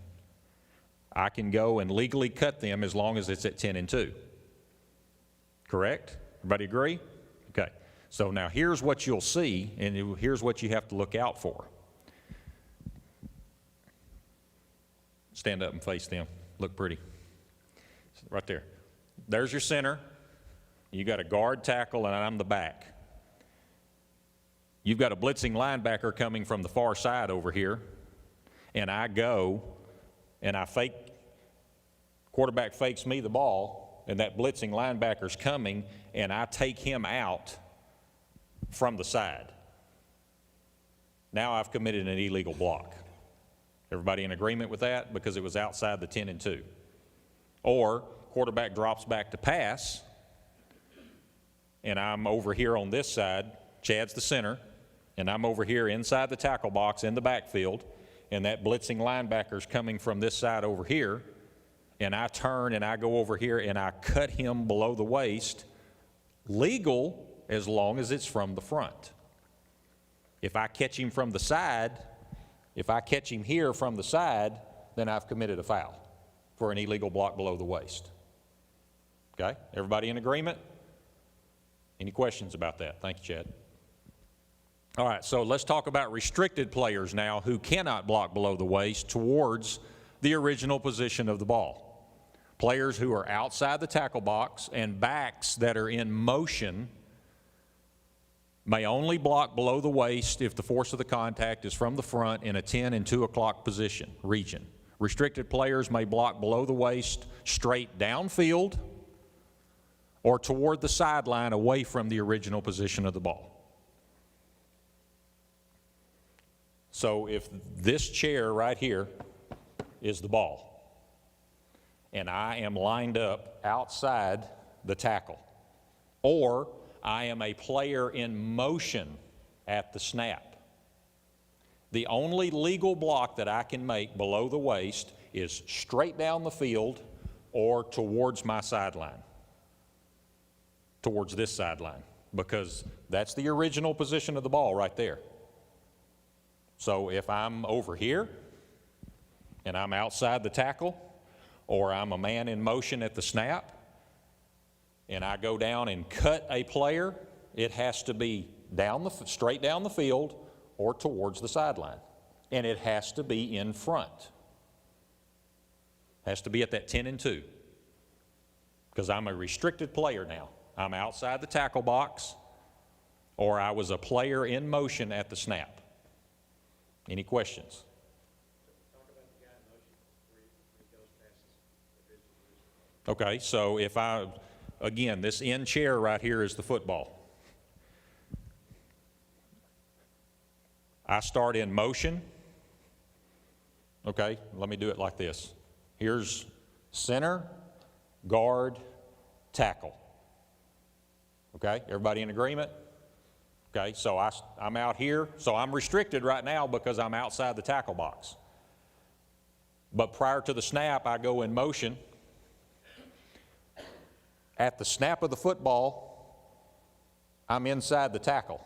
Speaker 9: I can go and legally cut them as long as it's at 10 and 2. Correct? Everybody agree? Okay. So now here's what you'll see, and here's what you have to look out for. Stand up and face them. Look pretty. Right there. There's your center. You got a guard, tackle, and I'm the back. You've got a blitzing linebacker coming from the far side over here, and I go and I fake, quarterback fakes me the ball, and that blitzing linebacker's coming, and I take him out from the side. Now I've committed an illegal block. Everybody in agreement with that? Because it was outside the 10 and 2. Or quarterback drops back to pass, and I'm over here on this side, Chad's the center, and I'm over here inside the tackle box in the backfield, and that blitzing linebacker's coming from this side over here, and I turn and I go over here and I cut him below the waist, legal as long as it's from the front. If I catch him from the side, if I catch him here from the side, then I've committed a foul for an illegal block below the waist. Okay? Everybody in agreement? Any questions about that? Thank you, Chad. All right, so let's talk about restricted players now who cannot block below the waist towards the original position of the ball. Players who are outside the tackle box and backs that are in motion may only block below the waist if the force of the contact is from the front in a 10 and 2 o'clock region. Restricted players may block below the waist straight downfield or toward the sideline away from the original position of the ball. So if this chair right here is the ball, and I am lined up outside the tackle, or I am a player in motion at the snap, the only legal block that I can make below the waist is straight down the field or towards my sideline, towards this sideline, because that's the original position of the ball right there. So if I'm over here and I'm outside the tackle, or I'm a man in motion at the snap, and I go down and cut a player, it has to be straight down the field or towards the sideline. And it has to be in front. Has to be at that 10 and 2. Because I'm a restricted player now. I'm outside the tackle box, or I was a player in motion at the snap. Any questions? Okay, so if again, this end chair right here is the football. I start in motion. Okay, let me do it like this. Here's center, guard, tackle. Okay, everybody in agreement? Okay, so I'm out here, so I'm restricted right now because I'm outside the tackle box. But prior to the snap, I go in motion. At the snap of the football, I'm inside the tackle.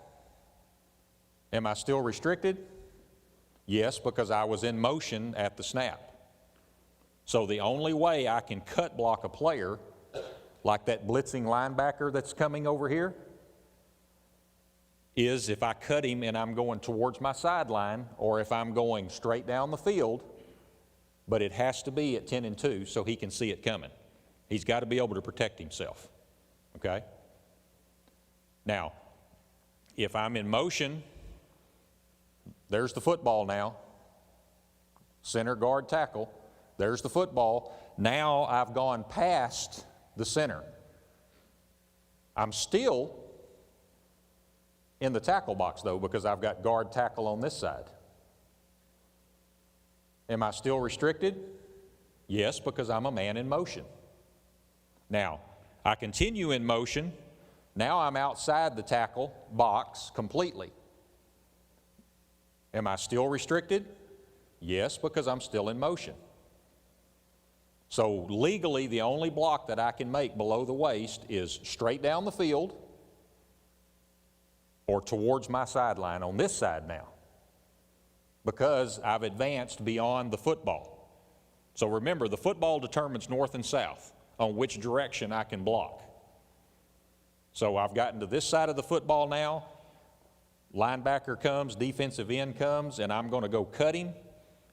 Speaker 9: Am I still restricted? Yes, because I was in motion at the snap. So the only way I can cut block a player, like that blitzing linebacker that's coming over here, is if I cut him and I'm going towards my sideline, or if I'm going straight down the field, but it has to be at 10 and 2 so he can see it coming. He's got to be able to protect himself, okay? Now, if I'm in motion, there's the football now, center, guard, tackle. There's the football. Now I've gone past the center. I'm still in the tackle box, though, because I've got guard, tackle on this side. Am I still restricted? Yes, because I'm a man in motion. Now, I continue in motion. Now I'm outside the tackle box completely. Am I still restricted? Yes, because I'm still in motion. So legally, the only block that I can make below the waist is straight down the field or towards my sideline on this side now, because I've advanced beyond the football. So remember, the football determines north and south on which direction I can block. So I've gotten to this side of the football now. Linebacker comes, defensive end comes, and I'm going to go cut him.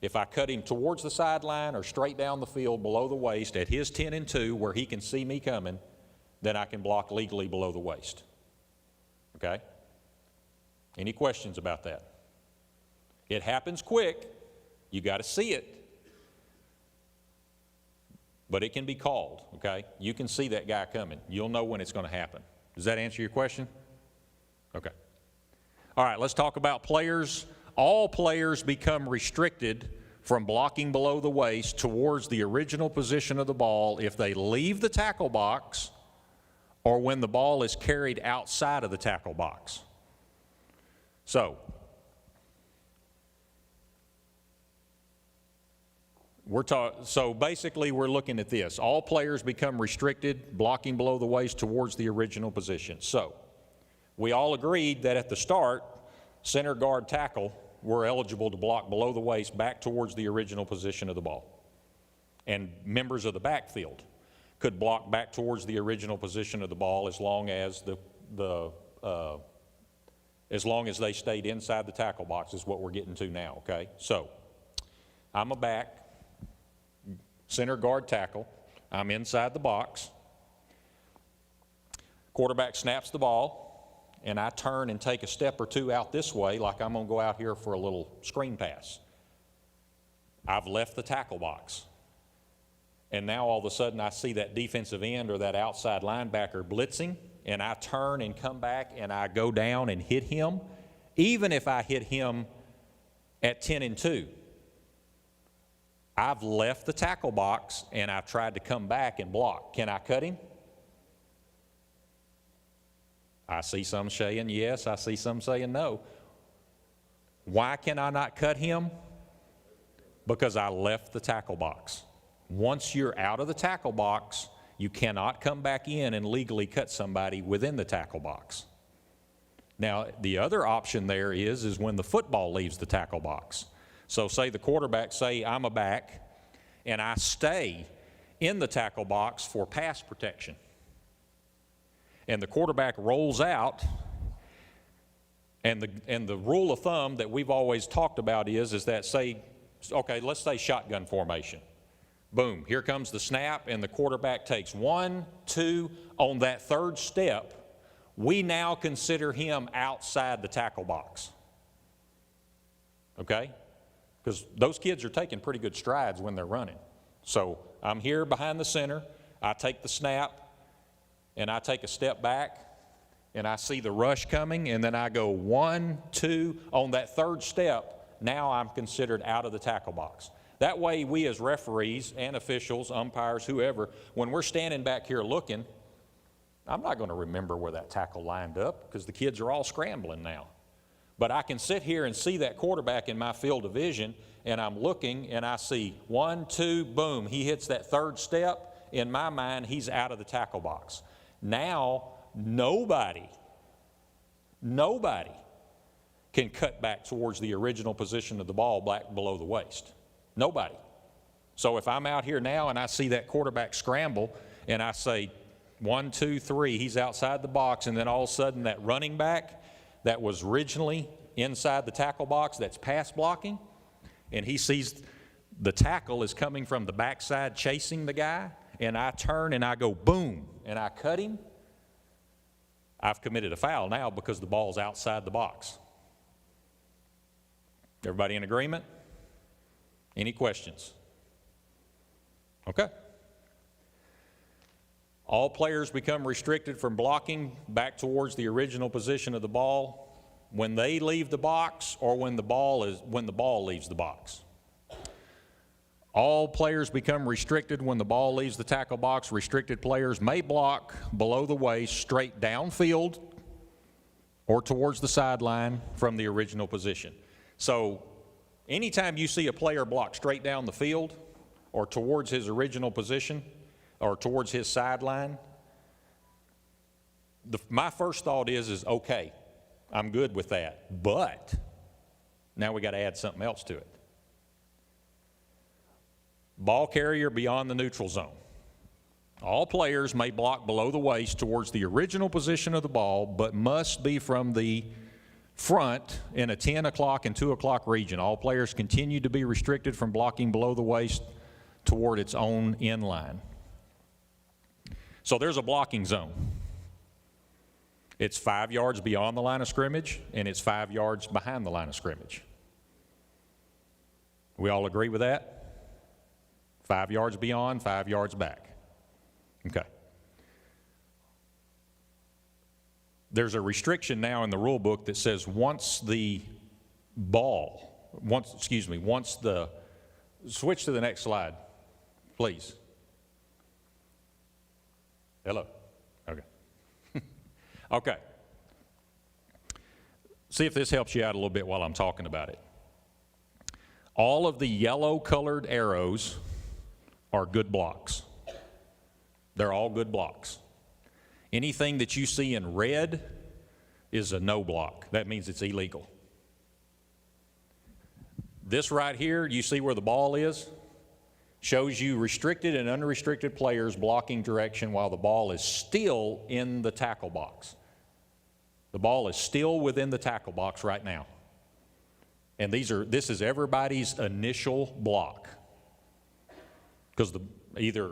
Speaker 9: If I cut him towards the sideline or straight down the field below the waist at his 10 and 2 where he can see me coming, then I can block legally below the waist. Okay? Any questions about that? It happens quick. You got to see it. But it can be called, okay? You can see that guy coming. You'll know when it's going to happen. Does that answer your question? Okay. All right, let's talk about players. All players become restricted from blocking below the waist towards the original position of the ball if they leave the tackle box or when the ball is carried outside of the tackle box. So, so basically we're looking at this. All players become restricted, blocking below the waist towards the original position. So, we all agreed that at the start, center, guard, tackle were eligible to block below the waist back towards the original position of the ball. And members of the backfield could block back towards the original position of the ball as long as they stayed inside the tackle box is what we're getting to now, okay? So, I'm a back, center, guard, tackle. I'm inside the box. Quarterback snaps the ball, and I turn and take a step or two out this way like I'm going to go out here for a little screen pass. I've left the tackle box. And now all of a sudden I see that defensive end or that outside linebacker blitzing, and I turn and come back and I go down and hit him, even if I hit him at 10-2. I've left the tackle box and I've tried to come back and block. Can I cut him? I see some saying yes, I see some saying no. Why can I not cut him? Because I left the tackle box. Once you're out of the tackle box, you cannot come back in and legally cut somebody within the tackle box. Now, the other option there is when the football leaves the tackle box. So say the quarterback, say I'm a back, and I stay in the tackle box for pass protection. And the quarterback rolls out, and the rule of thumb that we've always talked about is that okay, let's say shotgun formation. Boom, here comes the snap, and the quarterback takes 1, 2. On that third step, we now consider him outside the tackle box. Okay? Because those kids are taking pretty good strides when they're running. So I'm here behind the center, I take the snap, and I take a step back, and I see the rush coming, and then I go 1, 2. On that third step, now I'm considered out of the tackle box. That way, we as referees and officials, umpires, whoever, when we're standing back here looking, I'm not going to remember where that tackle lined up because the kids are all scrambling now. But I can sit here and see that quarterback in my field of vision, and I'm looking, and I see 1, 2, boom, he hits that third step. In my mind, he's out of the tackle box. Now, nobody can cut back towards the original position of the ball back below the waist. Nobody. So if I'm out here now and I see that quarterback scramble and I say 1, 2, 3, he's outside the box, and then all of a sudden that running back that was originally inside the tackle box that's pass blocking, and he sees the tackle is coming from the backside chasing the guy, and I turn and I go boom and I cut him, I've committed a foul now because the ball's outside the box. Everybody in agreement? Any questions? Okay. All players become restricted from blocking back towards the original position of the ball when they leave the box or when the ball leaves the box. All players become restricted when the ball leaves the tackle box. Restricted players may block below the waist straight downfield or towards the sideline from the original position. So anytime you see a player block straight down the field or towards his original position or towards his sideline, my first thought is okay, I'm good with that. But now we got to add something else to it. Ball carrier beyond the neutral zone. All players may block below the waist towards the original position of the ball, but must be from the front in a 10 o'clock and 2 o'clock region. All players continue to be restricted from blocking below the waist toward its own end line. So there's a blocking zone. It's 5 yards beyond the line of scrimmage, and it's 5 yards behind the line of scrimmage. We all agree with that? 5 yards beyond, 5 yards back. Okay. There's a restriction now in the rule book that says once the, switch to the next slide, please. Hello. Okay. Okay. See if this helps you out a little bit while I'm talking about it. All of the yellow colored arrows are good blocks. They're all good blocks. Anything that you see in red is a no block. That means it's illegal. This right here, you see where the ball is? Shows you restricted and unrestricted players blocking direction while the ball is still in the tackle box. The ball is still within the tackle box right now. And this is everybody's initial block. Because either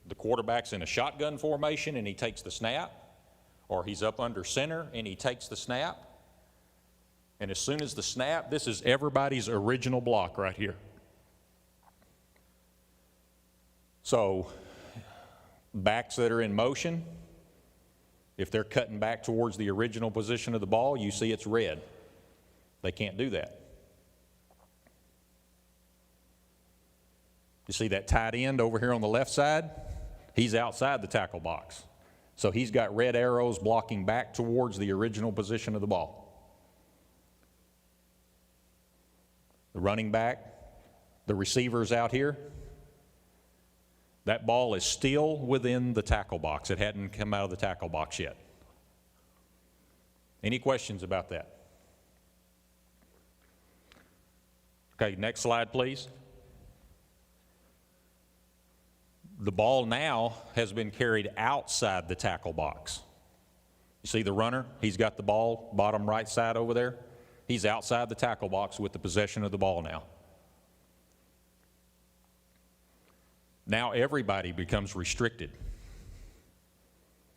Speaker 9: the quarterback's in a shotgun formation and he takes the snap, or he's up under center and he takes the snap. And as soon as the snap, this is everybody's original block right here. So backs that are in motion, if they're cutting back towards the original position of the ball, you see it's red. They can't do that. You see that tight end over here on the left side? He's outside the tackle box. So he's got red arrows blocking back towards the original position of the ball. The running back, the receiver's out here. That ball is still within the tackle box. It hadn't come out of the tackle box yet. Any questions about that? Okay, next slide, please. The ball now has been carried outside the tackle box. You see the runner? He's got the ball, bottom right side over there. He's outside the tackle box with the possession of the ball now. Now everybody becomes restricted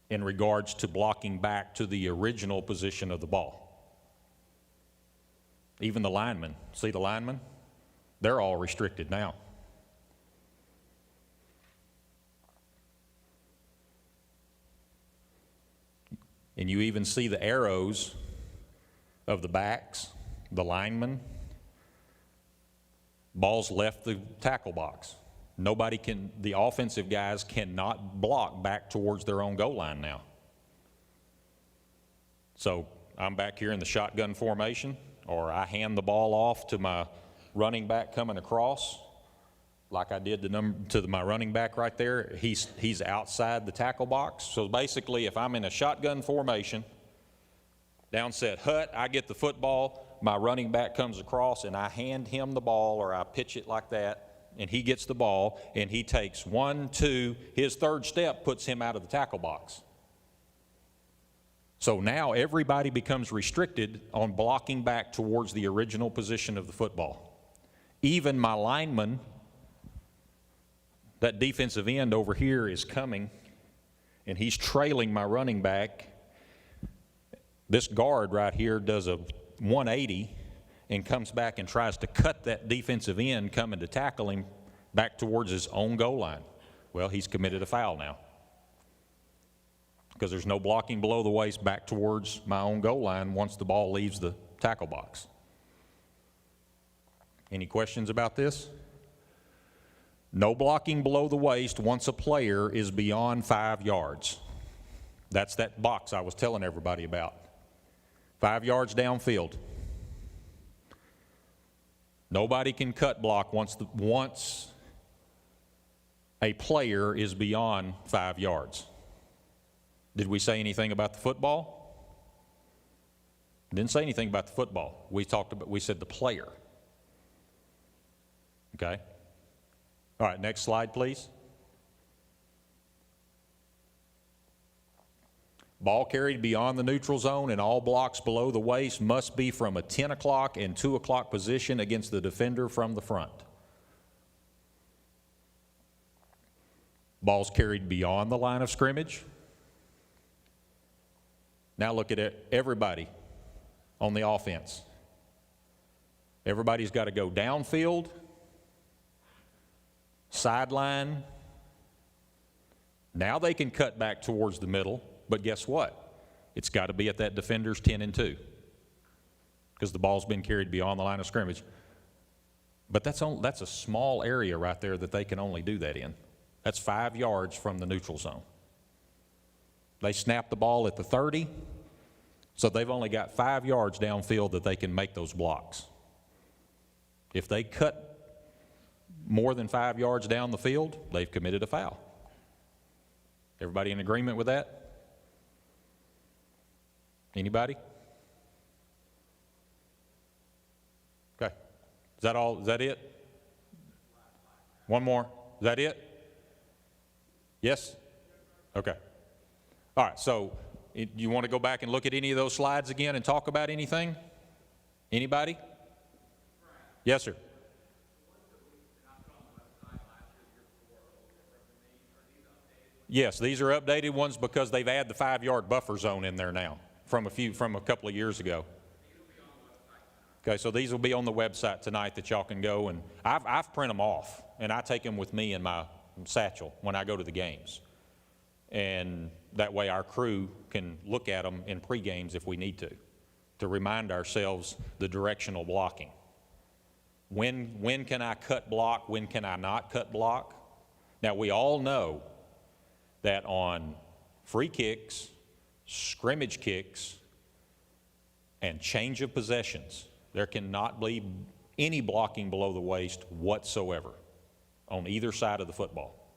Speaker 9: in regards to blocking back to the original position of the ball. Even the linemen, see the linemen? They're all restricted now. And you even see the arrows of the backs, the linemen. Ball's left the tackle box. Nobody can, the offensive guys cannot block back towards their own goal line now. So I'm back here in the shotgun formation, or I hand the ball off to my running back coming across, like I did my running back right there. He's outside the tackle box. So basically, if I'm in a shotgun formation, down set hut, I get the football, my running back comes across, and I hand him the ball, or I pitch it like that, and he gets the ball, and he takes 1, 2, his third step puts him out of the tackle box. So now everybody becomes restricted on blocking back towards the original position of the football. Even my lineman, that defensive end over here is coming, and he's trailing my running back. This guard right here does a 180 and comes back and tries to cut that defensive end coming to tackle him back towards his own goal line. Well, he's committed a foul now, because there's no blocking below the waist back towards my own goal line once the ball leaves the tackle box. Any questions about this? No blocking below the waist once a player is beyond 5 yards. That's that box I was telling everybody about. 5 yards downfield. Nobody can cut block once a player is beyond 5 yards. Did we say anything about the football? Didn't say anything about the football. We said the player. Okay? All right, next slide, please. Ball carried beyond the neutral zone and all blocks below the waist must be from a 10 o'clock and 2 o'clock position against the defender from the front. Ball's carried beyond the line of scrimmage. Now look at it, everybody on the offense. Everybody's got to go downfield, sideline. Now they can cut back towards the middle, but guess what? It's got to be at that defender's 10 and 2 because the ball's been carried beyond the line of scrimmage. But that's a small area right there that they can only do that in. That's 5 yards from the neutral zone. They snap the ball at the 30, so they've only got 5 yards downfield that they can make those blocks. If they cut more than 5 yards down the field, they've committed a foul. Everybody in agreement with that? Anybody? Okay. Is that all? Is that it? One more. Is that it? Yes? Okay. All right, so you want to go back and look at any of those slides again and talk about anything? Anybody? Yes, sir. Yes, these are updated ones because they've added the 5-yard buffer zone in there now from a couple of years ago. Okay, so these will be on the website tonight that y'all can go, and I've print them off, and I take them with me in my satchel when I go to the games. And that way our crew can look at them in pre-games if we need to remind ourselves the directional blocking. When can I cut block? When can I not cut block? Now, we all know that on free kicks, scrimmage kicks, and change of possessions, there cannot be any blocking below the waist whatsoever on either side of the football.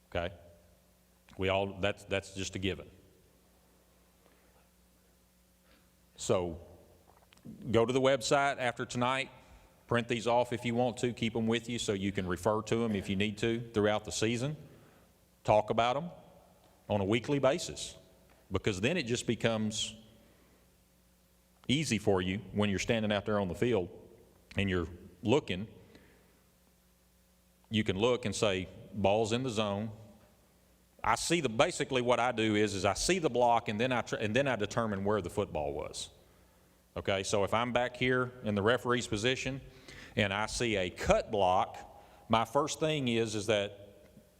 Speaker 9: Okay? That's just a given. So go to the website after tonight, print these off if you want to, keep them with you so you can refer to them if you need to throughout the season. Talk about them on a weekly basis, because then it just becomes easy for you when you're standing out there on the field and you're looking. You can look and say, ball's in the zone. I see basically what I do is I see the block, and then I determine where the football was. Okay, so if I'm back here in the referee's position and I see a cut block, my first thing is that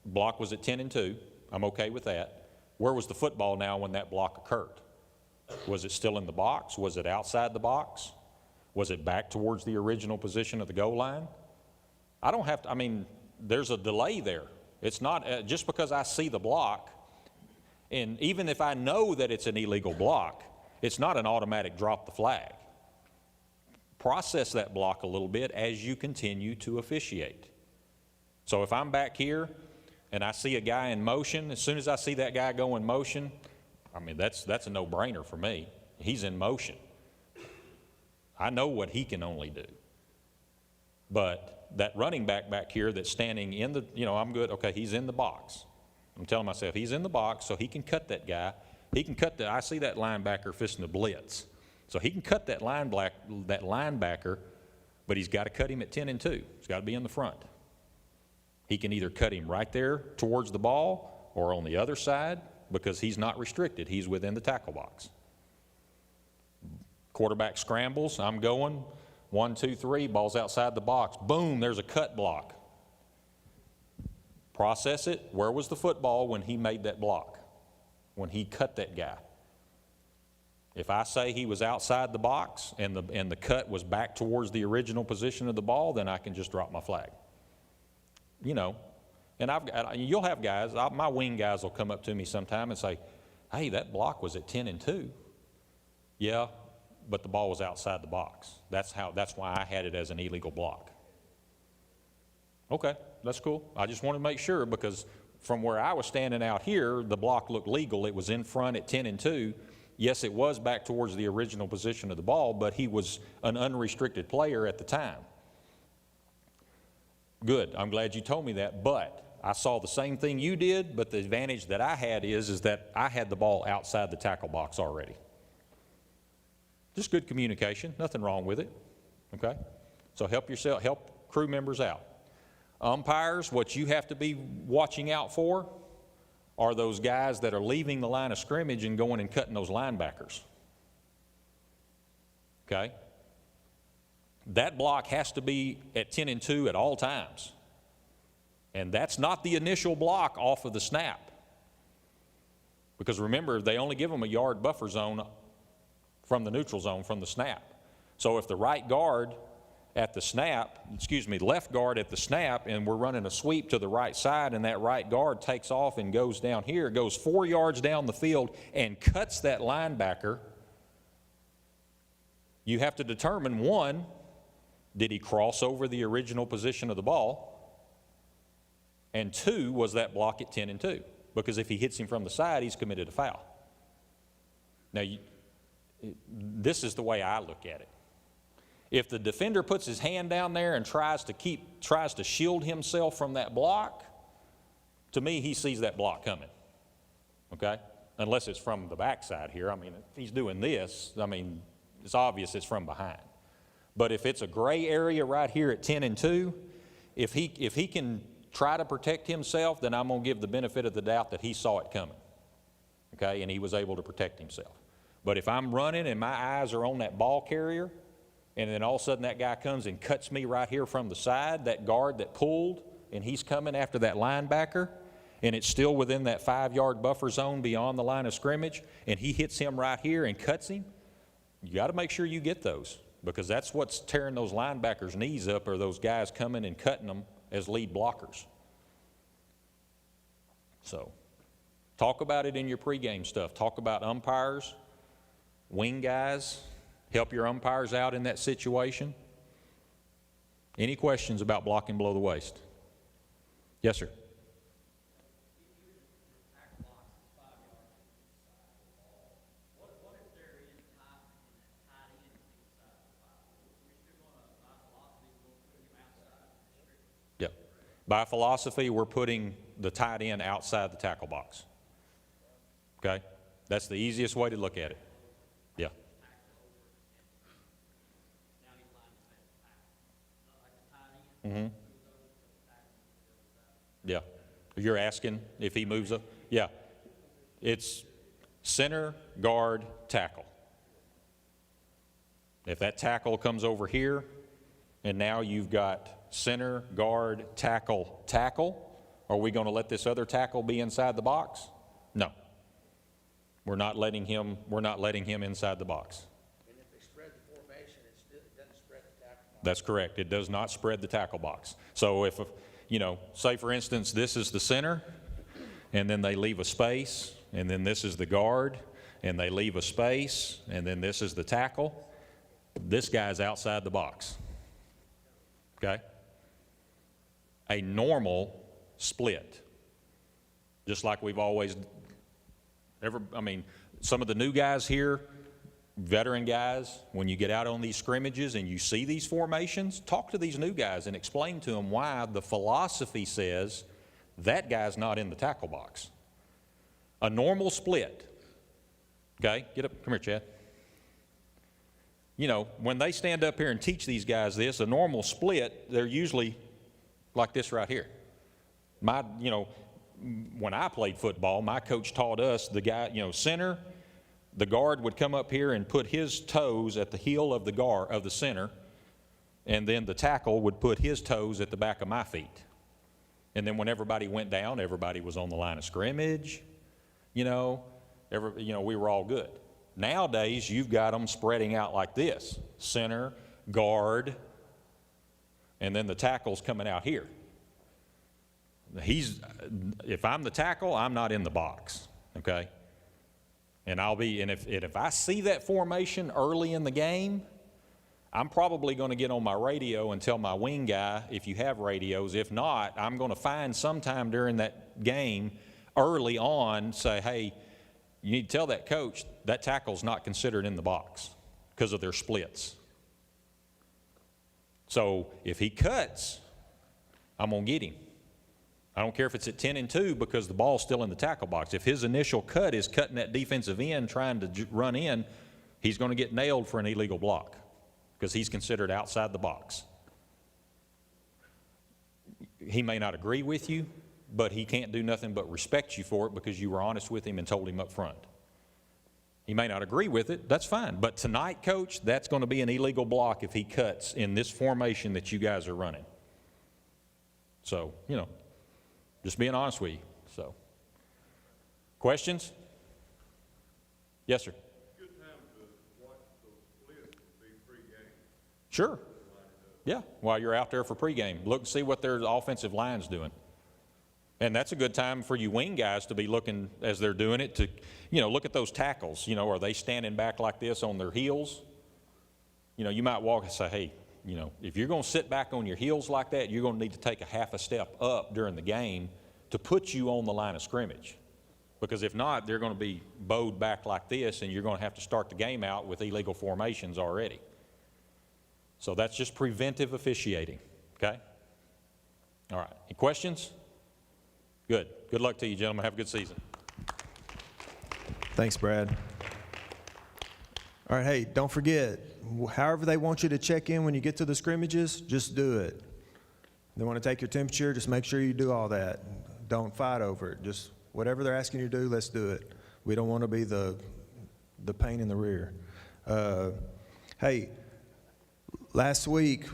Speaker 9: block was at 10-2. I'm okay with that. Where was the football now when that block occurred? Was it still in the box? Was it outside the box? Was it back towards the original position of the goal line? I don't have to, I mean, there's a delay there. It's not, just because I see the block, and even if I know that it's an illegal block, it's not an automatic drop the flag. Process that block a little bit as you continue to officiate. So if I'm back here and I see a guy in motion, as soon as I see that guy go in motion, I mean, that's a no-brainer for me. He's in motion. I know what he can only do. But that running back here that's standing in the, I'm good, okay, he's in the box. I'm telling myself, he's in the box, so he can cut that guy. He can cut I see that linebacker fisting the blitz. So he can cut that linebacker, but he's got to cut him at 10-2. He's got to be in the front. He can either cut him right there towards the ball or on the other side, because he's not restricted. He's within the tackle box. Quarterback scrambles, I'm going, 1, 2, 3, ball's outside the box. Boom, there's a cut block. Process it. Where was the football when he made that block? When he cut that guy? If I say he was outside the box and the cut was back towards the original position of the ball, then I can just drop my flag. And you'll have guys, my wing guys will come up to me sometime and say, hey, that block was at 10-2. Yeah, but the ball was outside the box. That's why I had it as an illegal block. Okay, that's cool. I just want to make sure, because from where I was standing out here, the block looked legal. It was in front at 10-2. Yes, it was back towards the original position of the ball, but he was an unrestricted player at the time. Good, I'm glad you told me that, but I saw the same thing you did, but the advantage that I had is that I had the ball outside the tackle box already. Just good communication, nothing wrong with it, okay? So help crew members out. Umpires, what you have to be watching out for are those guys that are leaving the line of scrimmage and going and cutting those linebackers, okay? That block has to be at 10-2 at all times. And that's not the initial block off of the snap. Because remember, they only give them a yard buffer zone from the neutral zone from the snap. So if the right guard at the snap, left guard at the snap, and we're running a sweep to the right side, and that right guard takes off and goes down here, goes 4 yards down the field and cuts that linebacker, you have to determine, one, did he cross over the original position of the ball? And two, was that block at 10-2? Because if he hits him from the side, he's committed a foul. Now, this is the way I look at it. If the defender puts his hand down there and tries to shield himself from that block, to me, he sees that block coming, okay? Unless it's from the backside here. I mean, if he's doing this, I mean, it's obvious it's from behind. But if it's a gray area right here at 10-2, if he can try to protect himself, then I'm going to give the benefit of the doubt that he saw it coming, okay, and he was able to protect himself. But if I'm running and my eyes are on that ball carrier, and then all of a sudden that guy comes and cuts me right here from the side, that guard that pulled, and he's coming after that linebacker, and it's still within that 5-yard buffer zone beyond the line of scrimmage, and he hits him right here and cuts him, you got to make sure you get those, because that's what's tearing those linebackers' knees up, are those guys coming and cutting them as lead blockers. So talk about it in your pregame stuff. Talk about umpires, wing guys. Help your umpires out in that situation. Any questions about blocking below the waist? Yes, sir. Yep. By philosophy, we're putting the tight end outside the tackle box. Okay? That's the easiest way to look at it. Yeah. Mm-hmm. Yeah. You're asking if he moves up? Yeah. It's center, guard, tackle. If that tackle comes over here, and now you've got center, guard, tackle, tackle, are we going to let this other tackle be inside the box? No. We're not letting him inside the box.
Speaker 6: And if they spread the formation, it doesn't spread the tackle box.
Speaker 9: That's correct. It does not spread the tackle box. So if, say for instance, this is the center, and then they leave a space, and then this is the guard, and they leave a space, and then this is the tackle, this guy's outside the box. Okay? A normal split, just like we've always some of the new guys here, veteran guys, when you get out on these scrimmages and you see these formations, talk to these new guys and explain to them why the philosophy says that guy's not in the tackle box. A normal split, okay, get up, come here, Chad. When they stand up here and teach these guys this, a normal split, they're usually like this right here. When I played football, my coach taught us the guy, center, the guard would come up here and put his toes at the heel of the center, and then the tackle would put his toes at the back of my feet. And then when everybody went down, everybody was on the line of scrimmage, we were all good. Nowadays, you've got them spreading out like this, center, guard, and then the tackle's coming out here. If I'm the tackle, I'm not in the box, okay? And if I see that formation early in the game, I'm probably going to get on my radio and tell my wing guy, if you have radios. If not, I'm going to find sometime during that game early on, say, hey, you need to tell that coach that tackle's not considered in the box because of their splits. So if he cuts, I'm going to get him. I don't care if it's at 10-2 because the ball's still in the tackle box. If his initial cut is cutting that defensive end trying to run in, he's going to get nailed for an illegal block because he's considered outside the box. He may not agree with you, but he can't do nothing but respect you for it because you were honest with him and told him up front. He may not agree with it, that's fine. But tonight, coach, that's going to be an illegal block if he cuts in this formation that you guys are running. So, just being honest with you. So, questions? Yes, sir.
Speaker 3: Good time to watch those splits be pre-game.
Speaker 9: Sure. Yeah, while you're out there for pregame, look and see what their offensive line's doing. And that's a good time for you wing guys to be looking as they're doing it to, look at those tackles. Are they standing back like this on their heels? You might walk and say, hey, if you're going to sit back on your heels like that, you're going to need to take a half a step up during the game to put you on the line of scrimmage. Because if not, they're going to be bowed back like this, and you're going to have to start the game out with illegal formations already. So that's just preventive officiating, okay? All right, any questions? Good. Good luck to you, gentlemen. Have a good season.
Speaker 2: Thanks, Brad. All right, hey, don't forget, however they want you to check in when you get to the scrimmages, just do it. They want to take your temperature, just make sure you do all that. Don't fight over it. Just whatever they're asking you to do, let's do it. We don't want to be the pain in the rear. Hey, last week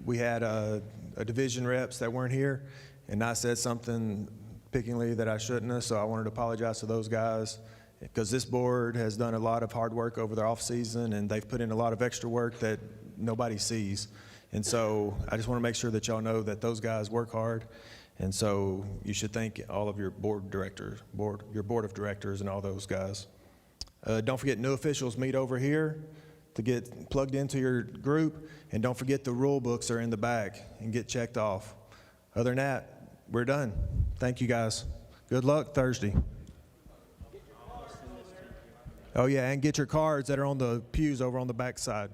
Speaker 2: we had a division reps that weren't here, and I said something pickingly that I shouldn't have, so I wanted to apologize to those guys, because this board has done a lot of hard work over their off season, and they've put in a lot of extra work that nobody sees. And so I just want to make sure that y'all know that those guys work hard, and so you should thank all of your board of directors and all those guys. Don't forget, new officials meet over here to get plugged into your group, and don't forget the rule books are in the back and get checked off. Other than that, we're done. Thank you, guys. Good luck Thursday. Oh yeah, and get your cards that are on the pews over on the back side.